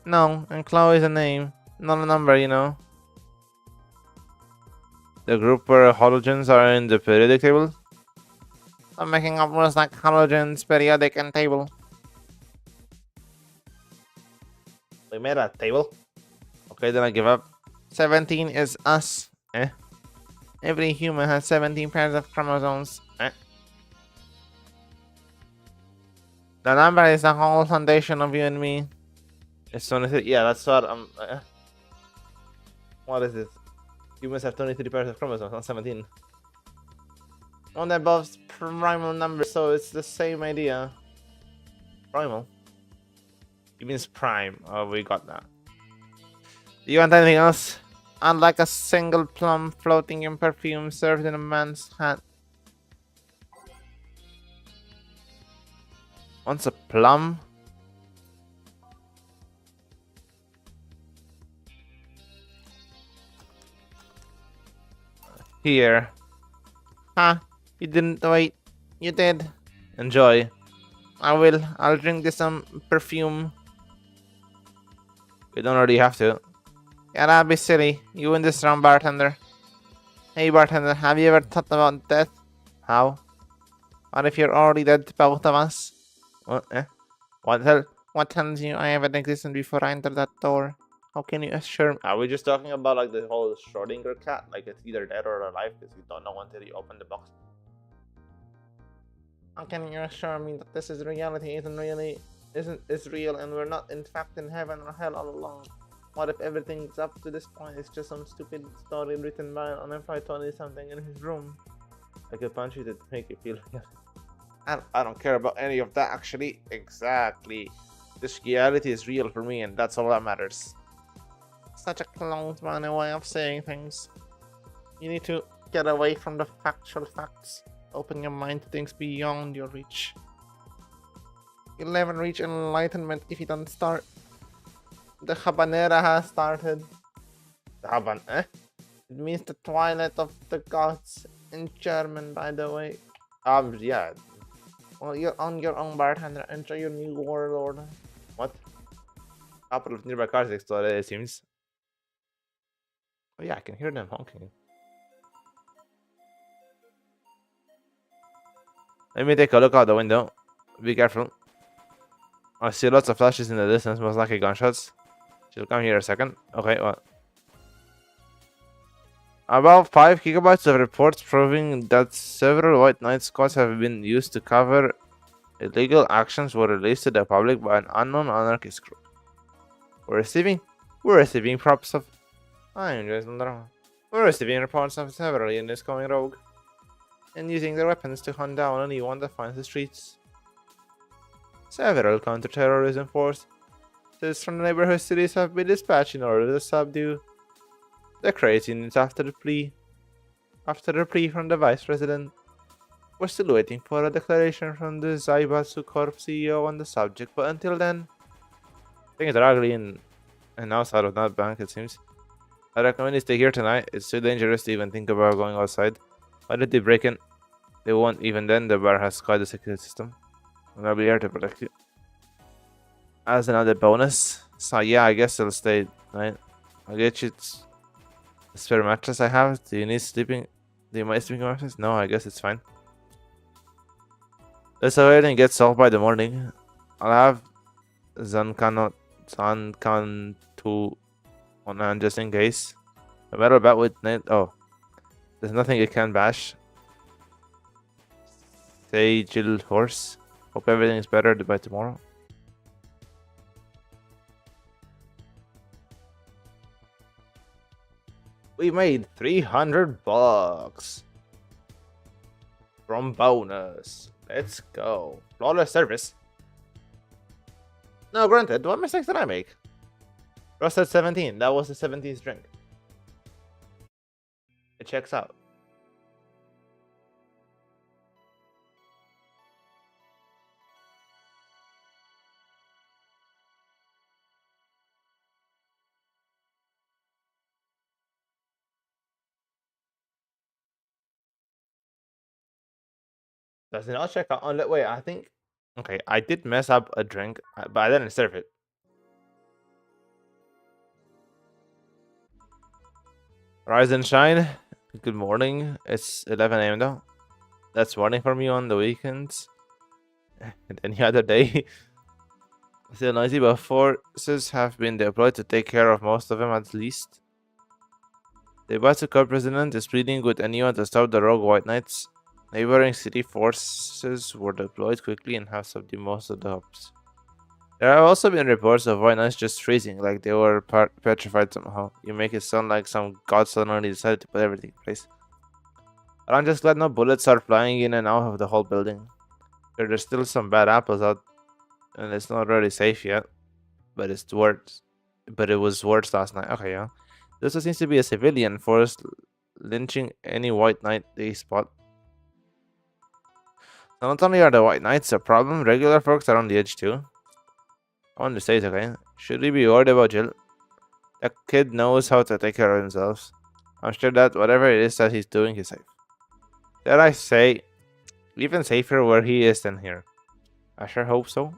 No, and Chloe is a name, not a number, you know. The group where halogens are in the periodic table? I'm making up words like halogens, periodic, and table. We made a table? Okay, then I give up. 17 is us. Eh? Every human has 17 pairs of chromosomes. Eh? The number is the whole foundation of you and me. It's 23. Yeah, that's what what is this? Humans have 23 pairs of chromosomes, not 17. On the above primal number, so it's the same idea. Primal? It means prime. Oh, we got that. Do you want anything else? I'd like a single plum floating in perfume served in a man's hand. What's a plum? Here. Huh? You didn't wait. You did. Enjoy. I will. I'll drink this perfume. You don't already have to. Yeah, that'd be silly. You win this round, bartender. Hey, bartender, have you ever thought about death? How? What if you're already dead, both of us? What? Eh? What tells you I haven't existed before I entered that door? How can you assure me? Are we just talking about like the whole Schrodinger cat? Like it's either dead or alive because you don't know until you open the box. How can you assure me that this is reality isn't real and we're not in fact in heaven or hell all along? What if everything's up to this point is just some stupid story written by an unemployed 20-something in his room? I could punch you to make you feel real. I don't care about any of that actually. Exactly. This reality is real for me and that's all that matters. Such a closed-minded way of saying things. You need to get away from the factual facts. Open your mind to things beyond your reach. You'll never reach enlightenment if you don't start. The habanera has started. The eh? It means the twilight of the gods in German, by the way. Yeah. Well, you're on your own, bartender. Enjoy your new warlord. What? Couple of nearby cars exploded, it seems. Oh yeah, I can hear them honking. Let me take a look out the window. Be careful. I see lots of flashes in the distance, most likely gunshots. She'll come here a second. Okay, what? About 5 gigabytes of reports proving that several white night squads have been used to cover illegal actions were released to the public by an unknown anarchist group. We're receiving props of... I'm Jason Drama. We're receiving reports of several units going rogue and using their weapons to hunt down anyone that finds the streets. Several counter-terrorism forces from the neighborhood cities have been dispatched in order to subdue the crazy units after the plea from the vice president. We're still waiting for a declaration from the Zaibatsu Corp CEO on the subject, but until then, things are ugly in and outside of that bank, it seems. I recommend you stay here tonight. It's too dangerous to even think about going outside. Why did they break in? They won't. Even then, the bar has quite a security system. And I'll be here to protect you. As another bonus. So yeah, I guess I'll stay tonight. I'll get you the spare mattress I have. Do you need sleeping? Do you mind sleeping mattress? No, I guess it's fine. Let's go ahead and get solved by the morning. I'll have Zankan 2 on hand just in case. No matter about with net. Oh, there's nothing it can bash. Say Jill Horse. Hope everything's better by tomorrow. We made 300 bucks from bonus. Let's go. Flawless service. No, granted. What mistakes did I make? Ross said 17. That was the 17th drink. It checks out. Does it not check out? Oh, wait, I think. Okay, I did mess up a drink, but I didn't serve it. Rise and shine. Good morning. It's 11 a.m. though. That's morning for me on the weekends. And any other day. Still noisy, but forces have been deployed to take care of most of them at least. The Batsuka president is pleading with anyone to stop the rogue White Knights. Neighboring city forces were deployed quickly and have subdued most of the hubs. There have also been reports of White Knights just freezing, like they were petrified somehow. You make it sound like some god suddenly decided to put everything in place. But I'm just glad no bullets are flying in and out of the whole building. There's still some bad apples out, and it's not really safe yet. But it's worse. But it was worse last night. Okay, yeah. This seems to be a civilian force lynching any White Knight they spot. So not only are the White Knights a problem, regular folks are on the edge too. I want to say it, okay? Should we be worried about Jill? That kid knows how to take care of himself. I'm sure that whatever it is that he's doing, he's safe. Dare I say, even safer where he is than here. I sure hope so.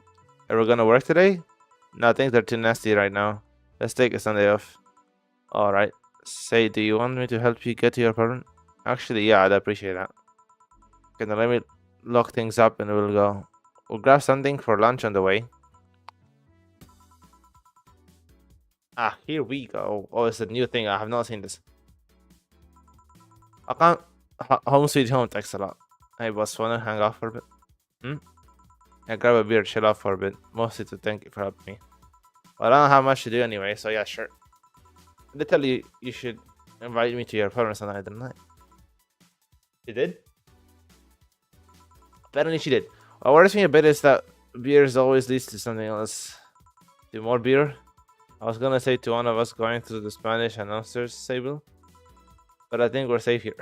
Are we gonna work today? No, things are too nasty right now. Let's take a Sunday off. Alright. Say, do you want me to help you get to your apartment? Actually, yeah, I'd appreciate that. Okay, now let me lock things up and we'll go. We'll grab something for lunch on the way. Ah, here we go. Oh, it's a new thing. I have not seen this. I can't. Home sweet home takes a lot. Hey, boss, wanna hang out for a bit? Yeah, grab a beer, chill out for a bit. Mostly to thank you for helping me. Well, I don't have much to do anyway, so yeah, sure. They tell you you should invite me to your apartment tonight, didn't I? She did? Apparently she did. What worries me a bit is that beer always leads to something else. Do more beer? I was gonna say to one of us going through the Spanish announcer's table, but I think we're safe here.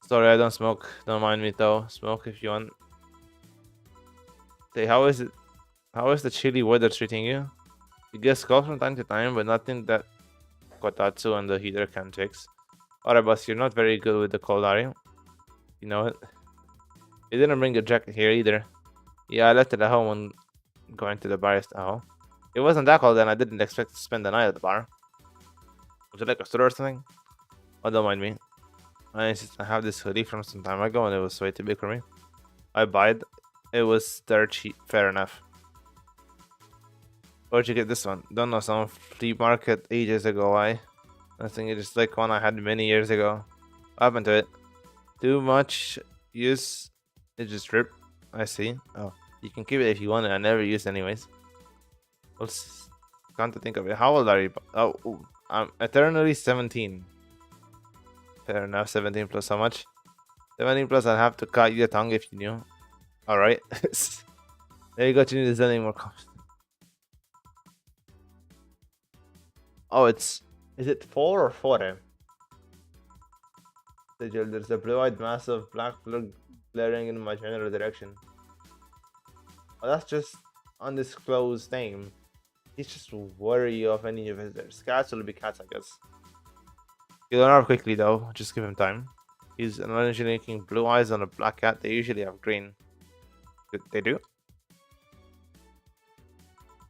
Sorry, I don't smoke. Don't mind me though. Smoke if you want. Say, how is it? How is the chilly weather treating you? You get cold from time to time, but nothing that Kotatsu and the heater can fix. Alright, boss, you're not very good with the cold, are you? You know it. You didn't bring your jacket here either. Yeah, I left it at home when going to the bar. Oh. It wasn't that cold and I didn't expect to spend the night at the bar. Was it like a store or something? Oh, don't mind me. I have this hoodie from some time ago and it was way too big for me. I bought it. It was dirt cheap. Fair enough. Where'd you get this one? Don't know, some flea market ages ago. I think it's like one I had many years ago. What happened to it? Too much use. It just ripped. I see. Oh, you can keep it if you want it. I never used anyways. Well, come to think of it. How old are you? Oh, I'm eternally 17. Fair enough. 17 plus how much? 17 plus I'd have to cut your tongue if you knew. Alright. There you go. You need to send any more comments. Oh, is it 4 or 4? There's a blue-eyed mass of black plug glaring in my general direction. Oh, that's just undisclosed name. He's just wary of any visitors. Cats will be cats, I guess. He'll learn up quickly though, just give him time. He's making blue eyes on a black cat. They usually have green. They do?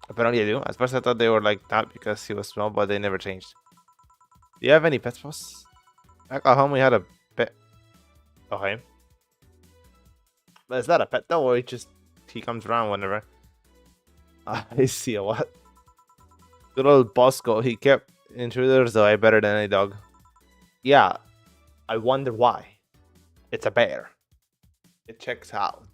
Apparently they do. At first I thought they were like that because he was small, but they never changed. Do you have any pets, boss? Back at home, we had a pet. Okay. But it's not a pet though, or he comes around whenever. I see a what? Good old Bosco, he kept intruders away better than any dog. Yeah, I wonder why. It's a bear. It checks out.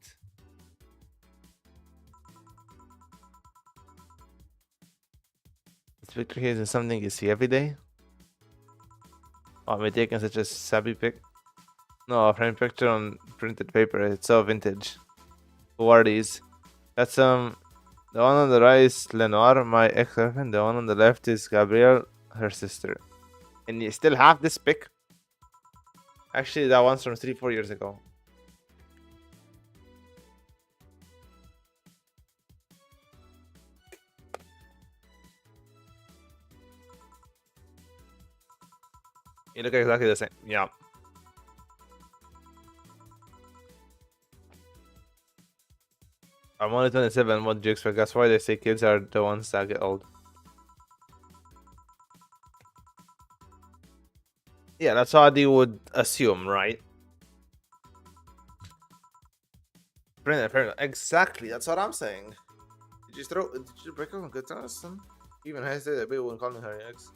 This picture here is something you see every day. Oh, am I taking such a sappy pic? No, a framed picture on printed paper. It's so vintage. Who are these? That's the one on the right is Lenoir, my ex-girlfriend. The one on the left is Gabrielle, her sister. And you still have this pic? Actually, that one's from 3-4 years ago. You look exactly the same. Yeah. I'm only 27. What do you expect? That's why they say kids are the ones that get old. Yeah, that's how they would assume, right? Exactly, that's what I'm saying. Did you break up on good terms? Son? Even hesitate a bit when calling her ex.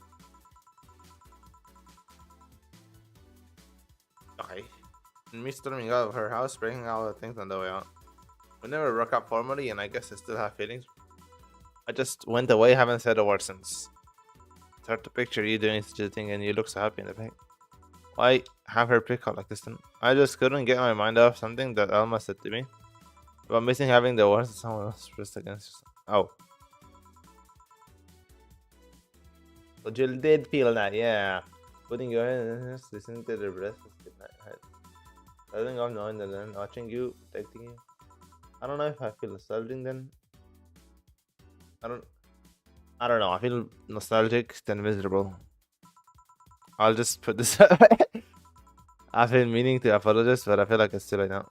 Okay. And me storming out of her house, breaking all the things on the way out. We never broke up formally, and I guess I still have feelings. I just went away, haven't said a word since. It's hard to picture you doing such a thing, and you look so happy in the pic. Why have her pick out like this then? I just couldn't get my mind off something that Alma said to me about missing having the words that someone else pressed against yourself. Oh. So Jill did feel that, yeah. Putting your head in this, listening to the breath, letting off knowing and then watching you, protecting you. I don't know if I feel nostalgic then. I don't know. I feel nostalgic then miserable. I'll just put this away. I've been meaning to apologize, but I feel like it's too late now.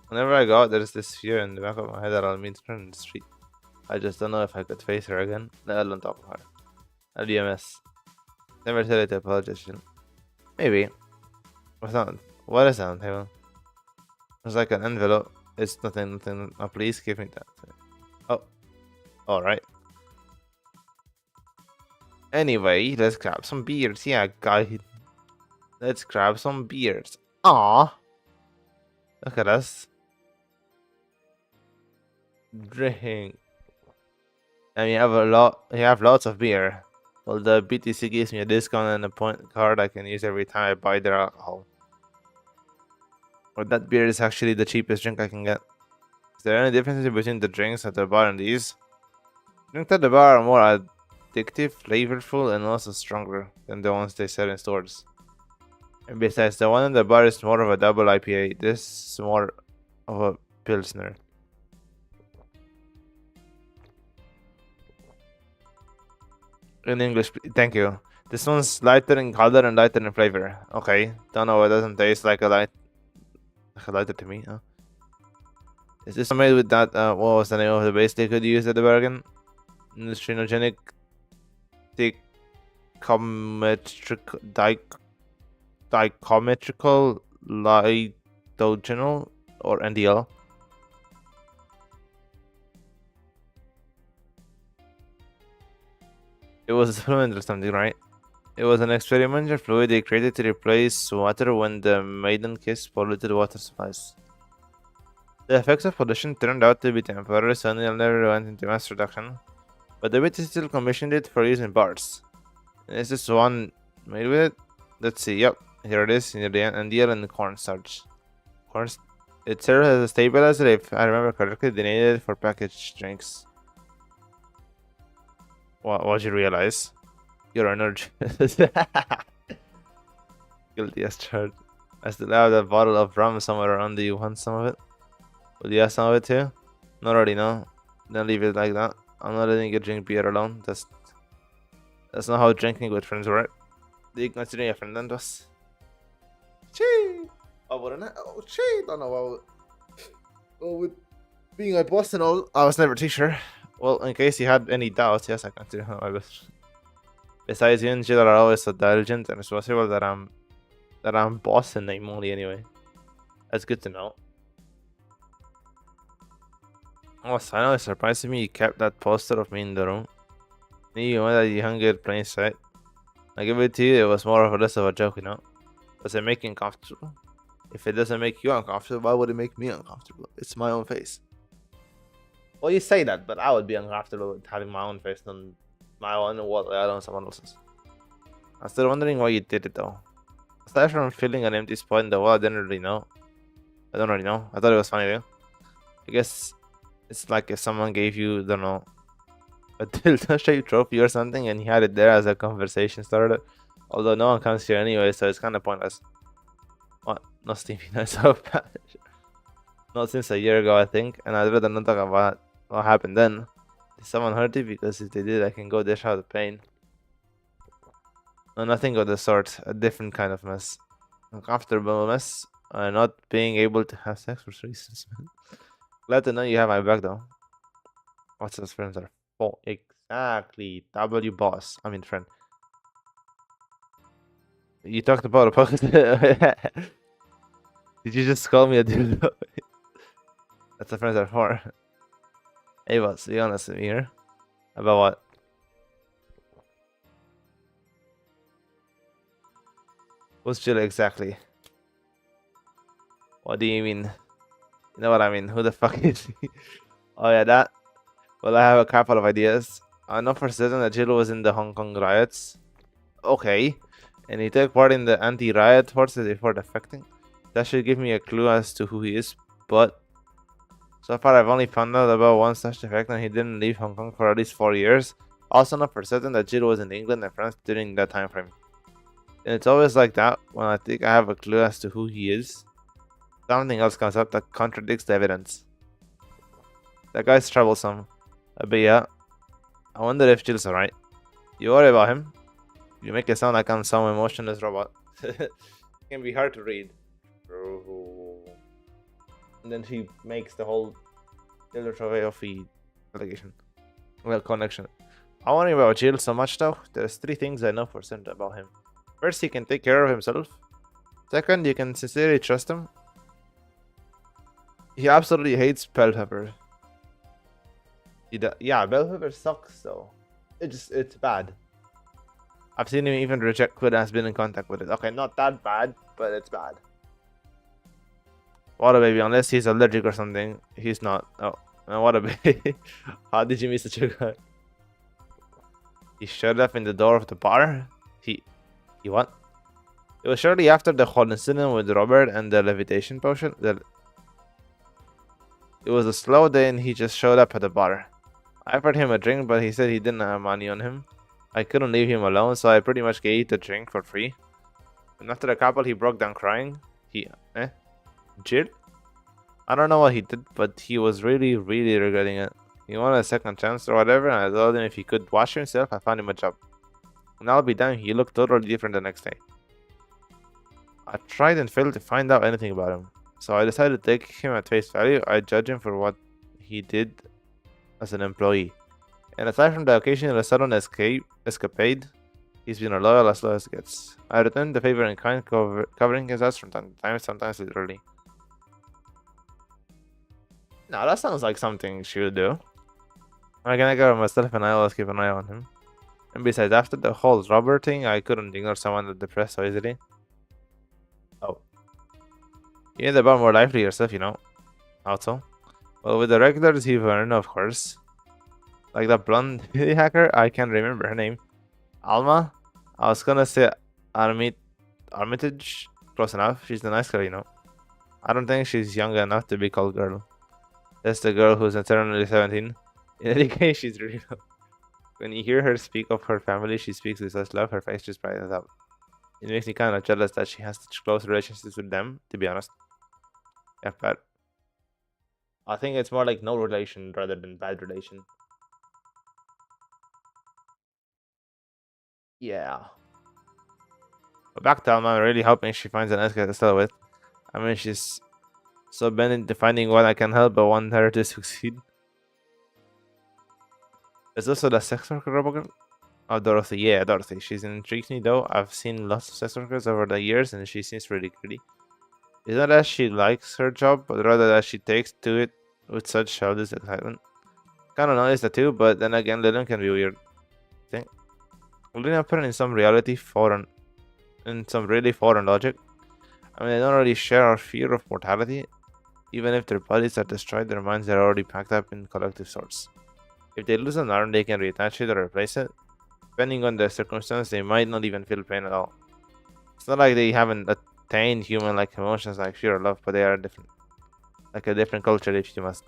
Whenever I go out, there's this fear in the back of my head that I'll meet her in the street. I just don't know if I could face her again, let alone talk to her. LDMS. Never tell her to apologize. Maybe. What's that? What is that on the table? It's like an envelope. It's nothing. Oh, please give me that. Oh. Alright. Anyway, let's grab some beers. Yeah, guy. Let's grab some beers. Aww. Look at us. Drink. And you have lots of beer. Well, the BTC gives me a discount and a point card I can use every time I buy their alcohol. But that beer is actually the cheapest drink I can get. Is there any difference between the drinks at the bar and these? Drinks at the bar are more addictive, flavorful, and also stronger than the ones they sell in stores. And besides, the one in the bar is more of a double IPA. This is more of a Pilsner. In English, thank you. This one's lighter in color and lighter in flavor. Okay, don't know. It doesn't taste like a lighter to me. Huh? Is this made with that? What was the name of the base they could use at the bargain? Strinogenic dichometrical lidogenol or NDL. It was a fluid or something, right? It was an experimental fluid they created to replace water when the maiden kiss polluted water supplies. The effects of pollution turned out to be temporary, so it never went into mass production. But the British still commissioned it for use in bars. Is this one made with it? Let's see. Yep, here it is. Near the NDL and the cornstarch. It serves as a stabilizer, if I remember correctly. They needed it for packaged drinks. What'd you realize? You're a nerd. Guilty as charged. I still have that bottle of rum somewhere around. Do you want some of it? Would you have some of it too? Not already, no. Don't leave it like that. I'm not letting you drink beer alone. That's not how drinking with friends work. Do you consider your friend and us? Chee! I wouldn't. Oh, chee! Don't know well, with being a boss and all, I was never too sure. Well, in case you had any doubts, yes, I consider my best. Besides, you and Jill are always so diligent and responsible that I'm that I'm boss in name only anyway. That's good to know. Oh, Sino is surprising me you kept that poster of me in the room. You know that you hung it plain sight. I give it to you, it was more of a less of a joke, you know? Does it make you uncomfortable? If it doesn't make you uncomfortable, why would it make me uncomfortable? It's my own face. Well, you say that, but I would be uncomfortable with having my own face on my own wall, let alone someone else's. I'm still wondering why you did it though. Aside from filling an empty spot in the wall, I didn't really know. I don't really know. I thought it was funny though. I guess it's like if someone gave you, don't know, a dildo-shaped trophy or something, and he had it there as a conversation starter. Although no one comes here anyway, so it's kind of pointless. What? No Stevie, no so bad. Not since a year ago, I think, and I'd rather not talk about what happened then. Did someone hurt you? Because if they did, I can go dish out the pain. No, nothing of the sort. A different kind of mess. Uncomfortable mess. Not being able to have sex for reasons, man. Glad to know you have my back, though. What's those friends are for? Exactly. W boss. I mean, friend. You talked about a post. Did you just call me a dildo? That's what friends are for. Hey, boss, be honest with me here. About what? Who's Jill exactly? What do you mean? You know what I mean? Who the fuck is he? Oh yeah, that. Well, I have a couple of ideas. I know for certain that Jill was in the Hong Kong riots. Okay. And he took part in the anti-riot forces before defecting. That should give me a clue as to who he is, but so far I've only found out about one such defect and he didn't leave Hong Kong for at least 4 years. Also know for certain that Jill was in England and France during that time frame. And it's always like that when I think I have a clue as to who he is. Something else comes up that contradicts the evidence. That guy's troublesome. But yeah, I wonder if Jill's alright. You worry about him? You make it sound like I'm some emotionless robot. It can be hard to read. And then she makes the whole Dildo Trophy allegation. Well, connection. I worry about Jill so much though. There's 3 things I know for certain about him. First, he can take care of himself. Second, you can sincerely trust him. He absolutely hates bell pepper. Yeah, bell pepper sucks though. It's bad. I've seen him even reject food and has been in contact with it. Okay, not that bad, but it's bad. What a baby, unless he's allergic or something. He's not. Oh, what a baby. How did you miss such a guy? He showed up in the door of the bar? He what? It was shortly after the whole incident with Robert and the levitation potion. It was a slow day and he just showed up at the bar. I offered him a drink, but he said he didn't have money on him. I couldn't leave him alone, so I pretty much gave the drink for free. And after a couple, he broke down crying. Jill? I don't know what he did, but he was really, really regretting it. He wanted a second chance or whatever, and I told him if he could wash himself, I found him a job. And I'll be damned, he looked totally different the next day. I tried and failed to find out anything about him, so I decided to take him at face value. I judge him for what he did as an employee. And aside from the occasional sudden escapade, he's been as loyal as it gets. I returned the favor in kind, covering his ass from time to time, sometimes literally. Now that sounds like something she would do. I'm gonna go myself and I always keep an eye on him. And besides, after the whole robber thing, I couldn't ignore someone that depressed so easily. Oh. You need about more lively yourself, you know. Also. Well, with the regulars you've earned, of course. Like that blonde hacker, I can't remember her name. Alma? I was gonna say Armitage. Close enough. She's the nice girl, you know. I don't think she's young enough to be called girl. That's the girl who's eternally 17. In any case, she's really low. When you hear her speak of her family, she speaks with such love, her face just brightens up. It makes me kind of jealous that she has such close relationships with them, to be honest. Yeah, but I think it's more like no relation rather than bad relation. Yeah. But back to Alma, I'm really hoping she finds a nice guy to settle with. I mean, she's so bent into finding what I can help, but want her to succeed. There's also the sex worker robot girl. Oh, Dorothy. Yeah, Dorothy. She's intrigued me though. I've seen lots of sex workers over the years, and she seems really pretty. It's not that she likes her job, but rather that she takes to it with such childish excitement. Kind of noticed that too, but then again, Lillian can be weird. Thing. Lillian put in some in some really foreign logic. I mean, they don't really share our fear of mortality. Even if their bodies are destroyed, their minds are already packed up in collective sorts. If they lose an arm, they can reattach it or replace it. Depending on the circumstance, they might not even feel pain at all. It's not like they haven't attained human-like emotions like fear or love, but they are different. Like a different culture, if you must.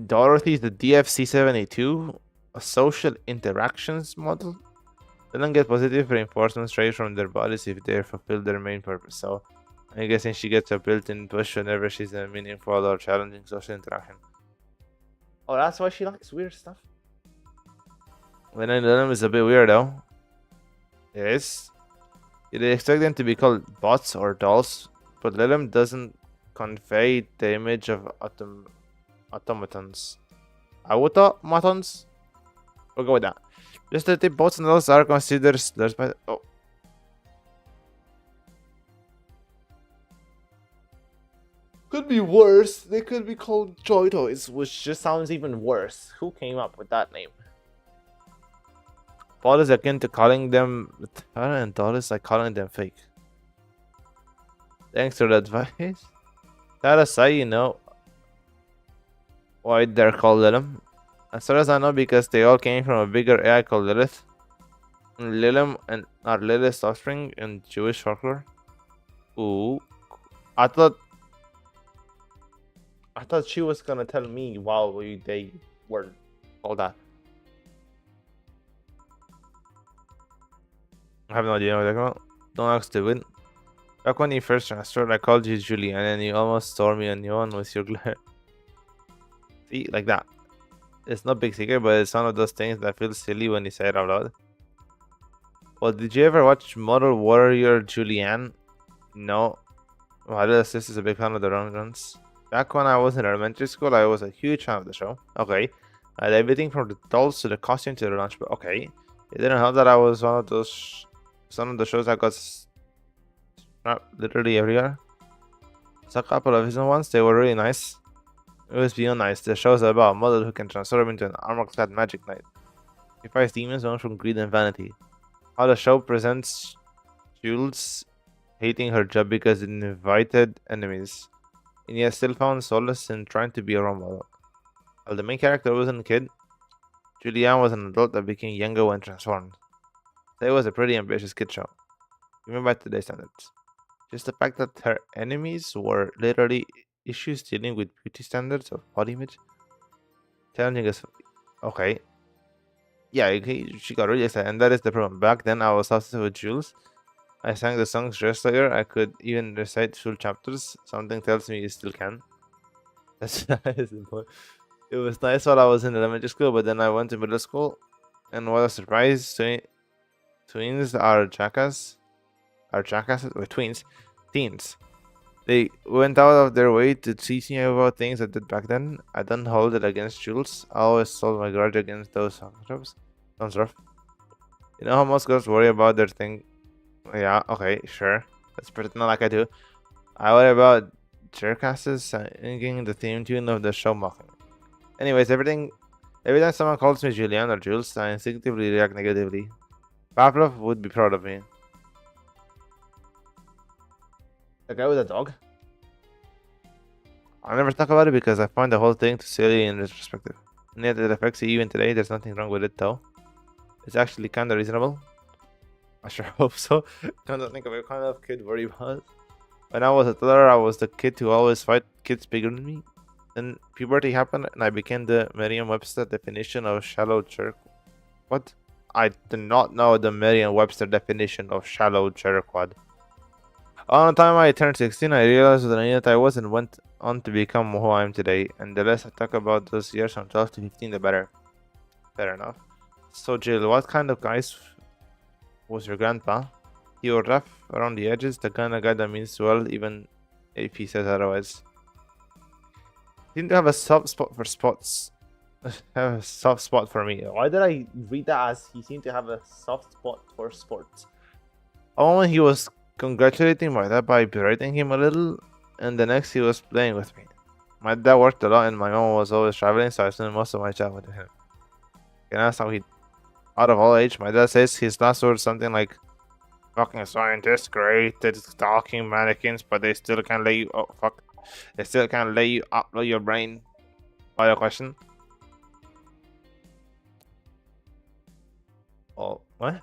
Dorothy's the DFC-72, a social interactions model. They don't get positive reinforcement straight from their bodies if they fulfill their main purpose. So, I'm guessing she gets a built-in push whenever she's in a meaningful or challenging social interaction. Oh, that's why she likes weird stuff. When I know them is a bit weird though. Yes. You'd expect them to be called bots or dolls, but Lilum doesn't convey the image of automatons. Automatons? We'll go with that. Just that the bots and dolls are considered slurs by could be worse. They could be called joy toys, which just sounds even worse. Who came up with that name? Paul is akin to calling them and Doll is like calling them fake. Thanks for the advice. That aside, you know why they're called Lilim? As far as I know, because they all came from a bigger AI called Lilith. Lilim and are Lilith's offspring in Jewish folklore. Ooh, I thought she was gonna tell me while they were all that. I have no idea what they're called. Don't ask stupid. Back when you first transferred, I called you Julie, and then you almost tore me a new one with your glare. See, like that. It's not big secret, but it's one of those things that feels silly when you say it out loud. Well, did you ever watch Model Warrior Julianne? No. My little sister's a big fan of the Run Guns. Back when I was in elementary school, I was a huge fan of the show. Okay. I had everything from the dolls to the costume to the lunch, but okay. It didn't help that I was one of those... Some of the shows I got literally everywhere. Saw a couple of recent ones, they were really nice. It was beyond nice. The show's about a model who can transform into an armor-clad magic knight. He fights demons born from greed and vanity. How the show presents Jules hating her job because it invited enemies, and yet still found solace in trying to be a role model. While the main character wasn't a kid, Julianne was an adult that became younger when transformed. So it was a pretty ambitious kid show, even by today's standards. Just the fact that her enemies were literally issues dealing with beauty standards of body image. Challenging as okay. Yeah, okay, she got really excited, and that is the problem. Back then, I was obsessed with Jules. I sang the songs just like her. I could even recite full chapters. Something tells me you still can. That's important. It was nice while I was in elementary school, but then I went to middle school, and what a surprise! Twins are jackasses. Or twins, teens. They went out of their way to teach me about things I did back then. I don't hold it against Jules. I always hold my grudge against those jobs. Sounds rough. You know how most girls worry about their thing? Yeah, okay, sure. Let's pretend like I do. I worry about jerkasses singing the theme tune of the show mocking. Anyways, every time someone calls me Julian or Jules, I instinctively react negatively. Pavlov would be proud of me. The guy with a dog? I never talk about it because I find the whole thing too silly in retrospective. And yet it affects you even today. There's nothing wrong with it though. It's actually kinda reasonable. I sure hope so. Come to think of what kind of kid were you was. When I was a toddler, I was the kid who always fight kids bigger than me. Then puberty happened and I became the Merriam-Webster definition of shallow jerk. What? I do not know the Merriam-Webster definition of shallow jerkwad. On the time I turned 16, I realized that I was and went on to become who I am today, and the less I talk about those years from 12 to 15, the better. Fair enough. So, Jill, what kind of guys was your grandpa? He was rough around the edges, the kind of guy that means well even if he says otherwise. seem to have a soft spot for sports. Have a soft spot for me. Why did I read that as he seemed to have a soft spot for sports? Oh, he was congratulating my dad by berating him a little, and the next he was playing with me. My dad worked a lot, and my mom was always traveling, so I spent most of my childhood with him. And that's how he, out of all age, my dad says his last words something like, "Fucking scientists, great, they're just talking mannequins, but they still can't let you. Oh fuck, they still can't let you upload your brain." By your question. Oh, what?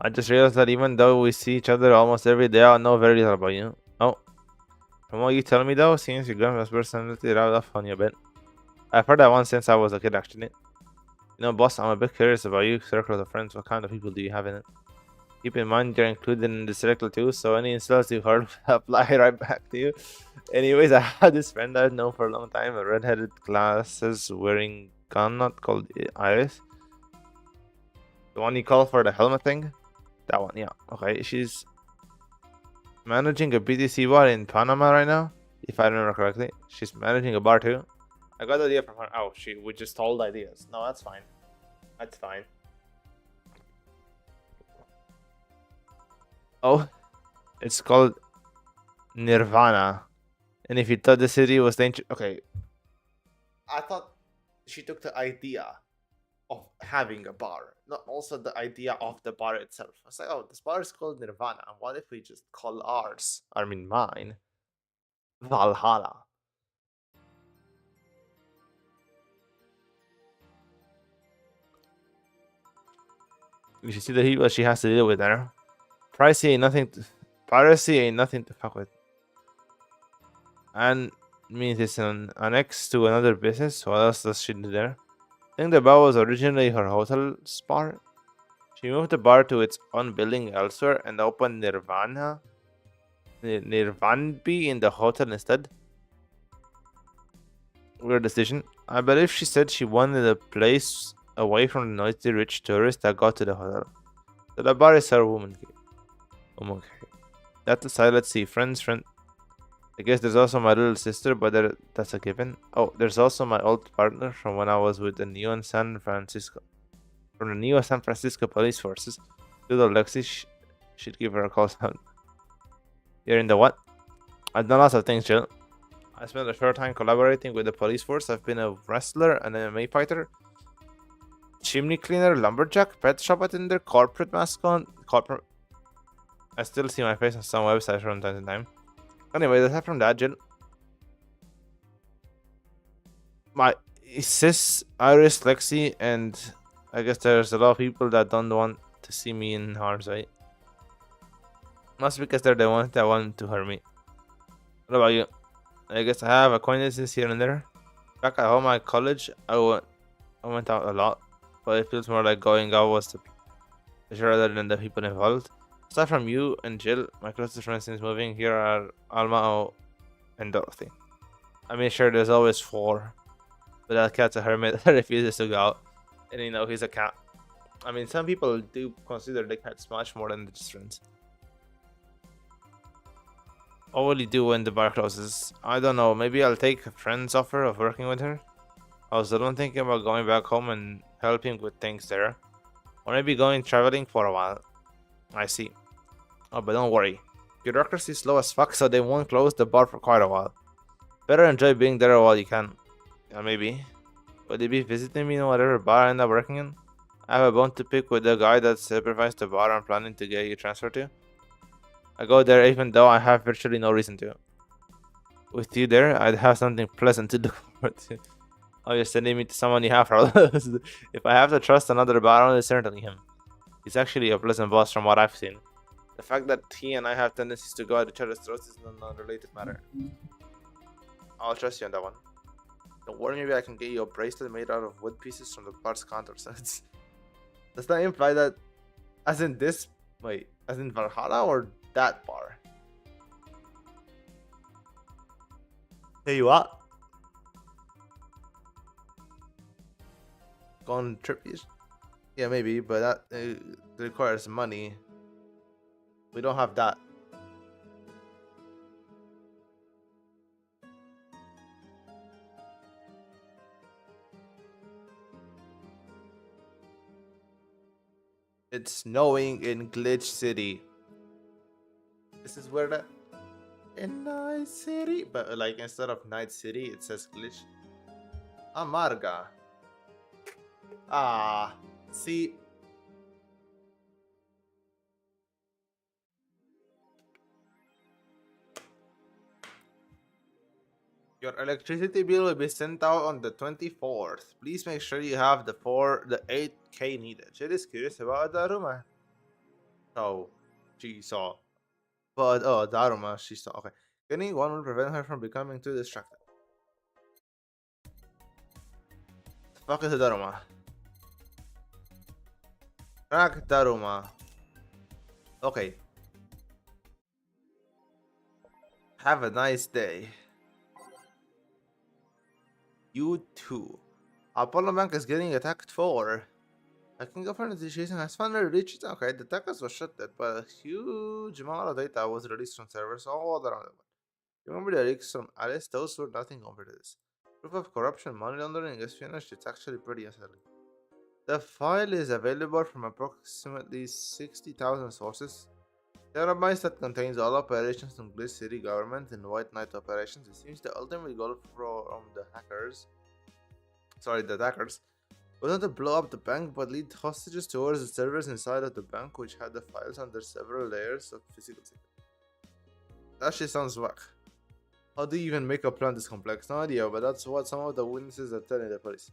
I just realized that even though we see each other almost every day, I know very little about you. Oh, from what you tell me though, seems your grandma's personality rubbed off on you a bit. I've heard that one since I was a kid, actually. You know, boss, I'm a bit curious about you, circle of friends. What kind of people do you have in it? Keep in mind you're included in the circle too, so any insults you heard apply right back to you. Anyways, I had this friend I've known for a long time, a redheaded glasses wearing gun nut called Iris. The one you call for the helmet thing? That one, yeah. Okay, she's managing a BTC bar in Panama right now, if I remember correctly. She's managing a bar too. I got the idea from her. Oh, we just told ideas. No, that's fine. That's fine. Oh, it's called Nirvana. And if you thought the city was dangerous, okay. I thought she took the idea of having a bar, not also the idea of the bar itself. I was like, oh, this bar is called Nirvana. What if we just call ours, I mean mine, Valhalla? You should see the heat what she has to deal with there. Pricey ain't nothing. Piracy ain't nothing to fuck with. And means it's an annex to another business. What else does she do there? I think the bar was originally her hotel's bar. She moved the bar to its own building elsewhere and opened Nirvanbi in the hotel instead. Weird decision. I believe she said she wanted a place away from the noisy rich tourists that got to the hotel. So the bar is her woman cave. That aside, let's see. Friends. I guess there's also my little sister, but that's a given. Oh, there's also my old partner from when I was with the Neo San Francisco. From the Neo San Francisco police forces. Little Lexi should give her a call soon. You're in the what? I've done lots of things, Jill. I spent a short time collaborating with the police force. I've been a wrestler, an MMA fighter, chimney cleaner, lumberjack, pet shop attender, corporate mascot, corporate. I still see my face on some websites from time to time. Anyway, aside from that, Jill, my sis, Iris, Lexi, and I guess there's a lot of people that don't want to see me in harm's way. Must be because they're the ones that want to hurt me. What about you? I guess I have acquaintances here and there. Back at home at college, I went out a lot, but it feels more like going out was the pleasure rather than the people involved. Aside from you and Jill, my closest friends since moving here are Alma and Dorothy. I mean, sure, there's always 4, but that cat's a hermit that refuses to go out, and you know he's a cat. I mean, some people do consider the cats much more than just friends. What will you do when the bar closes? I don't know. Maybe I'll take a friend's offer of working with her. I was alone thinking about going back home and helping with things there, or maybe going traveling for a while. I see. Oh, but don't worry. Bureaucracy is slow as fuck, so they won't close the bar for quite a while. Better enjoy being there while you can. Yeah, maybe. Will you be visiting me in whatever bar I end up working in? I have a bone to pick with the guy that supervised the bar I'm planning to get you transferred to. I go there even though I have virtually no reason to. With you there, I'd have something pleasant to look forward to. Oh, you're sending me to someone you have problems. If I have to trust another baron, it's certainly him. He's actually a pleasant boss from what I've seen. The fact that he and I have tendencies to go at each other's throats is an unrelated matter. I'll trust you on that one. Don't worry, maybe I can get you a bracelet made out of wood pieces from the bar's countersides. Does that imply that, as in this, wait, as in Valhalla or that bar? Hey, you what? Going trippies? Yeah, maybe, but that requires money. We don't have that. It's snowing in Glitch City. This is where the in Night City, but like instead of Night City, it says Glitch. Amarga. Ah, see, your electricity bill will be sent out on the 24th. Please make sure you have the 8K needed. She is curious about Daruma. So she saw. But oh, Daruma, she saw. Okay. Getting one will prevent her from becoming too distracted. The fuck is a Daruma? Crack Daruma. Okay. Have a nice day. You too. Apollo Bank is getting attacked for. I can go for negotiation has finally reached. Okay, the attackers were shut dead, but a huge amount of data was released from servers all around the world. Remember the leaks from Alice? Those were nothing compared to this. Proof of corruption, money laundering, espionage, it's actually pretty unsettling. The file is available from approximately 60,000 sources. Terabytes that contains all operations from Glitch City government and White Knight operations. It seems the ultimate goal from the attackers, was not to blow up the bank but lead hostages towards the servers inside of the bank, which had the files under several layers of physical security. That shit sounds whack. How do you even make a plan this complex? No idea, but that's what some of the witnesses are telling the police.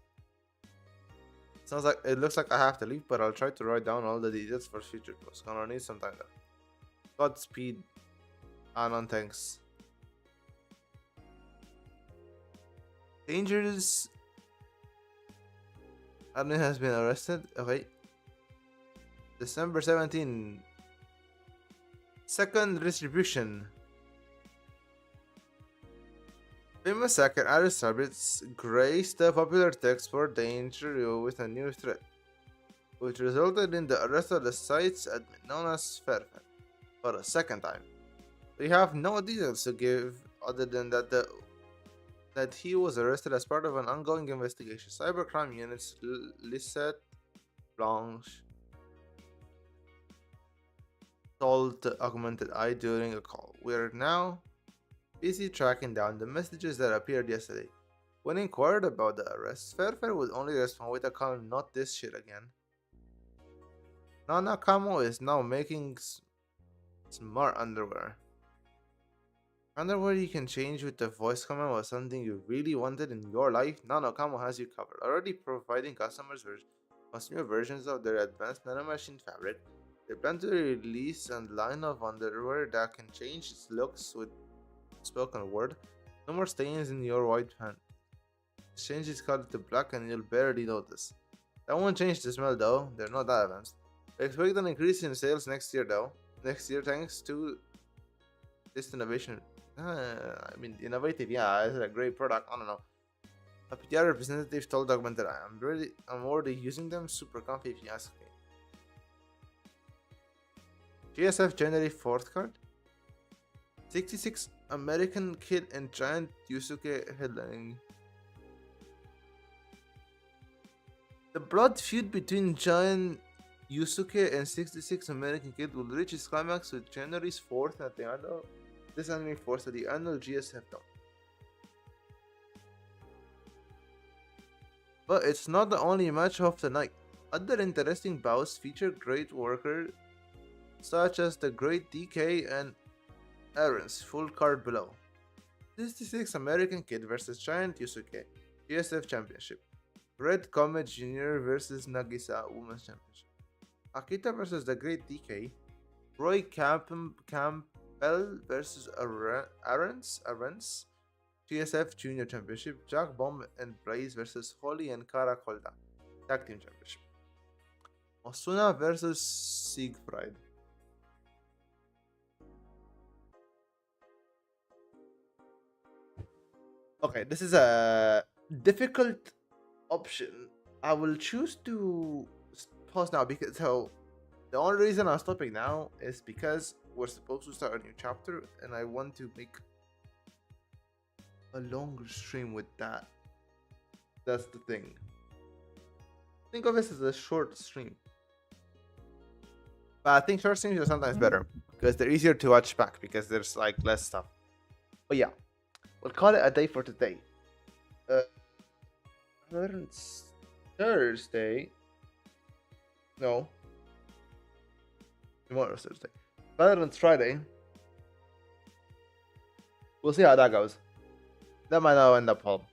Sounds like it looks like I have to leave, but I'll try to write down all the details for future posts. Gonna need some time though. Godspeed, Anon, thanks. Dangerous admin has been arrested. Okay. December 17. Second distribution. Famous hacker Aris Rabbits graced the popular text for danger with a new threat, which resulted in the arrest of the site's admin known as Fairfan for a second time. We have no details to give other than that he was arrested as part of an ongoing investigation. Cybercrime units Lisette Blanche told the Augmented Eye during a call. We are now busy tracking down the messages that appeared yesterday. When inquired about the arrest, Fairfair would only respond with a calm, "Not this shit again." Nana Kamo is now making smart underwear. Underwear you can change with the voice command was something you really wanted in your life. Nano Kamo has you covered, already providing customers with consumer versions of their advanced nanomachine fabric. They plan to release a line of underwear that can change its looks with spoken word. No more stains in your white pants. Change its color to black and you'll barely notice. That won't change the smell though, they're not that advanced. I expect an increase in sales next year though. Next year thanks to this innovation. Innovative, yeah, it's a great product, I don't know. A PR representative told Augmented Eye, I'm already using them, super comfy if you ask me. GSF January 4th card? 66 American Kid and Giant Yusuke headlining. The blood feud between Giant Yusuke and 66 American Kid will reach its climax with January 4th at the annual GSF Talk. But it's not the only match of the night. Other interesting bouts feature great workers such as the Great DK and Aaron's full card below. 66 American Kid vs Giant Yusuke GSF Championship. Red Comet Jr. vs Nagisa Women's Championship. Akita vs the Great DK. Roy Campbell vs Arens GSF Junior Championship. Jack Bomb and Blaze vs Holly and Kara Kolda Tag Team Championship. Osuna vs Siegfried. Okay, this is a difficult option. I will choose to pause now because the only reason I'm stopping now is because we're supposed to start a new chapter and I want to make a longer stream with that. That's the thing. Think of this as a short stream. But I think short streams are sometimes better because they're easier to watch back because there's like less stuff. But yeah, we'll call it a day for today. Uh, it's Thursday. No, tomorrow's Thursday. Rather than Friday. We'll see how that goes. That might not end up well.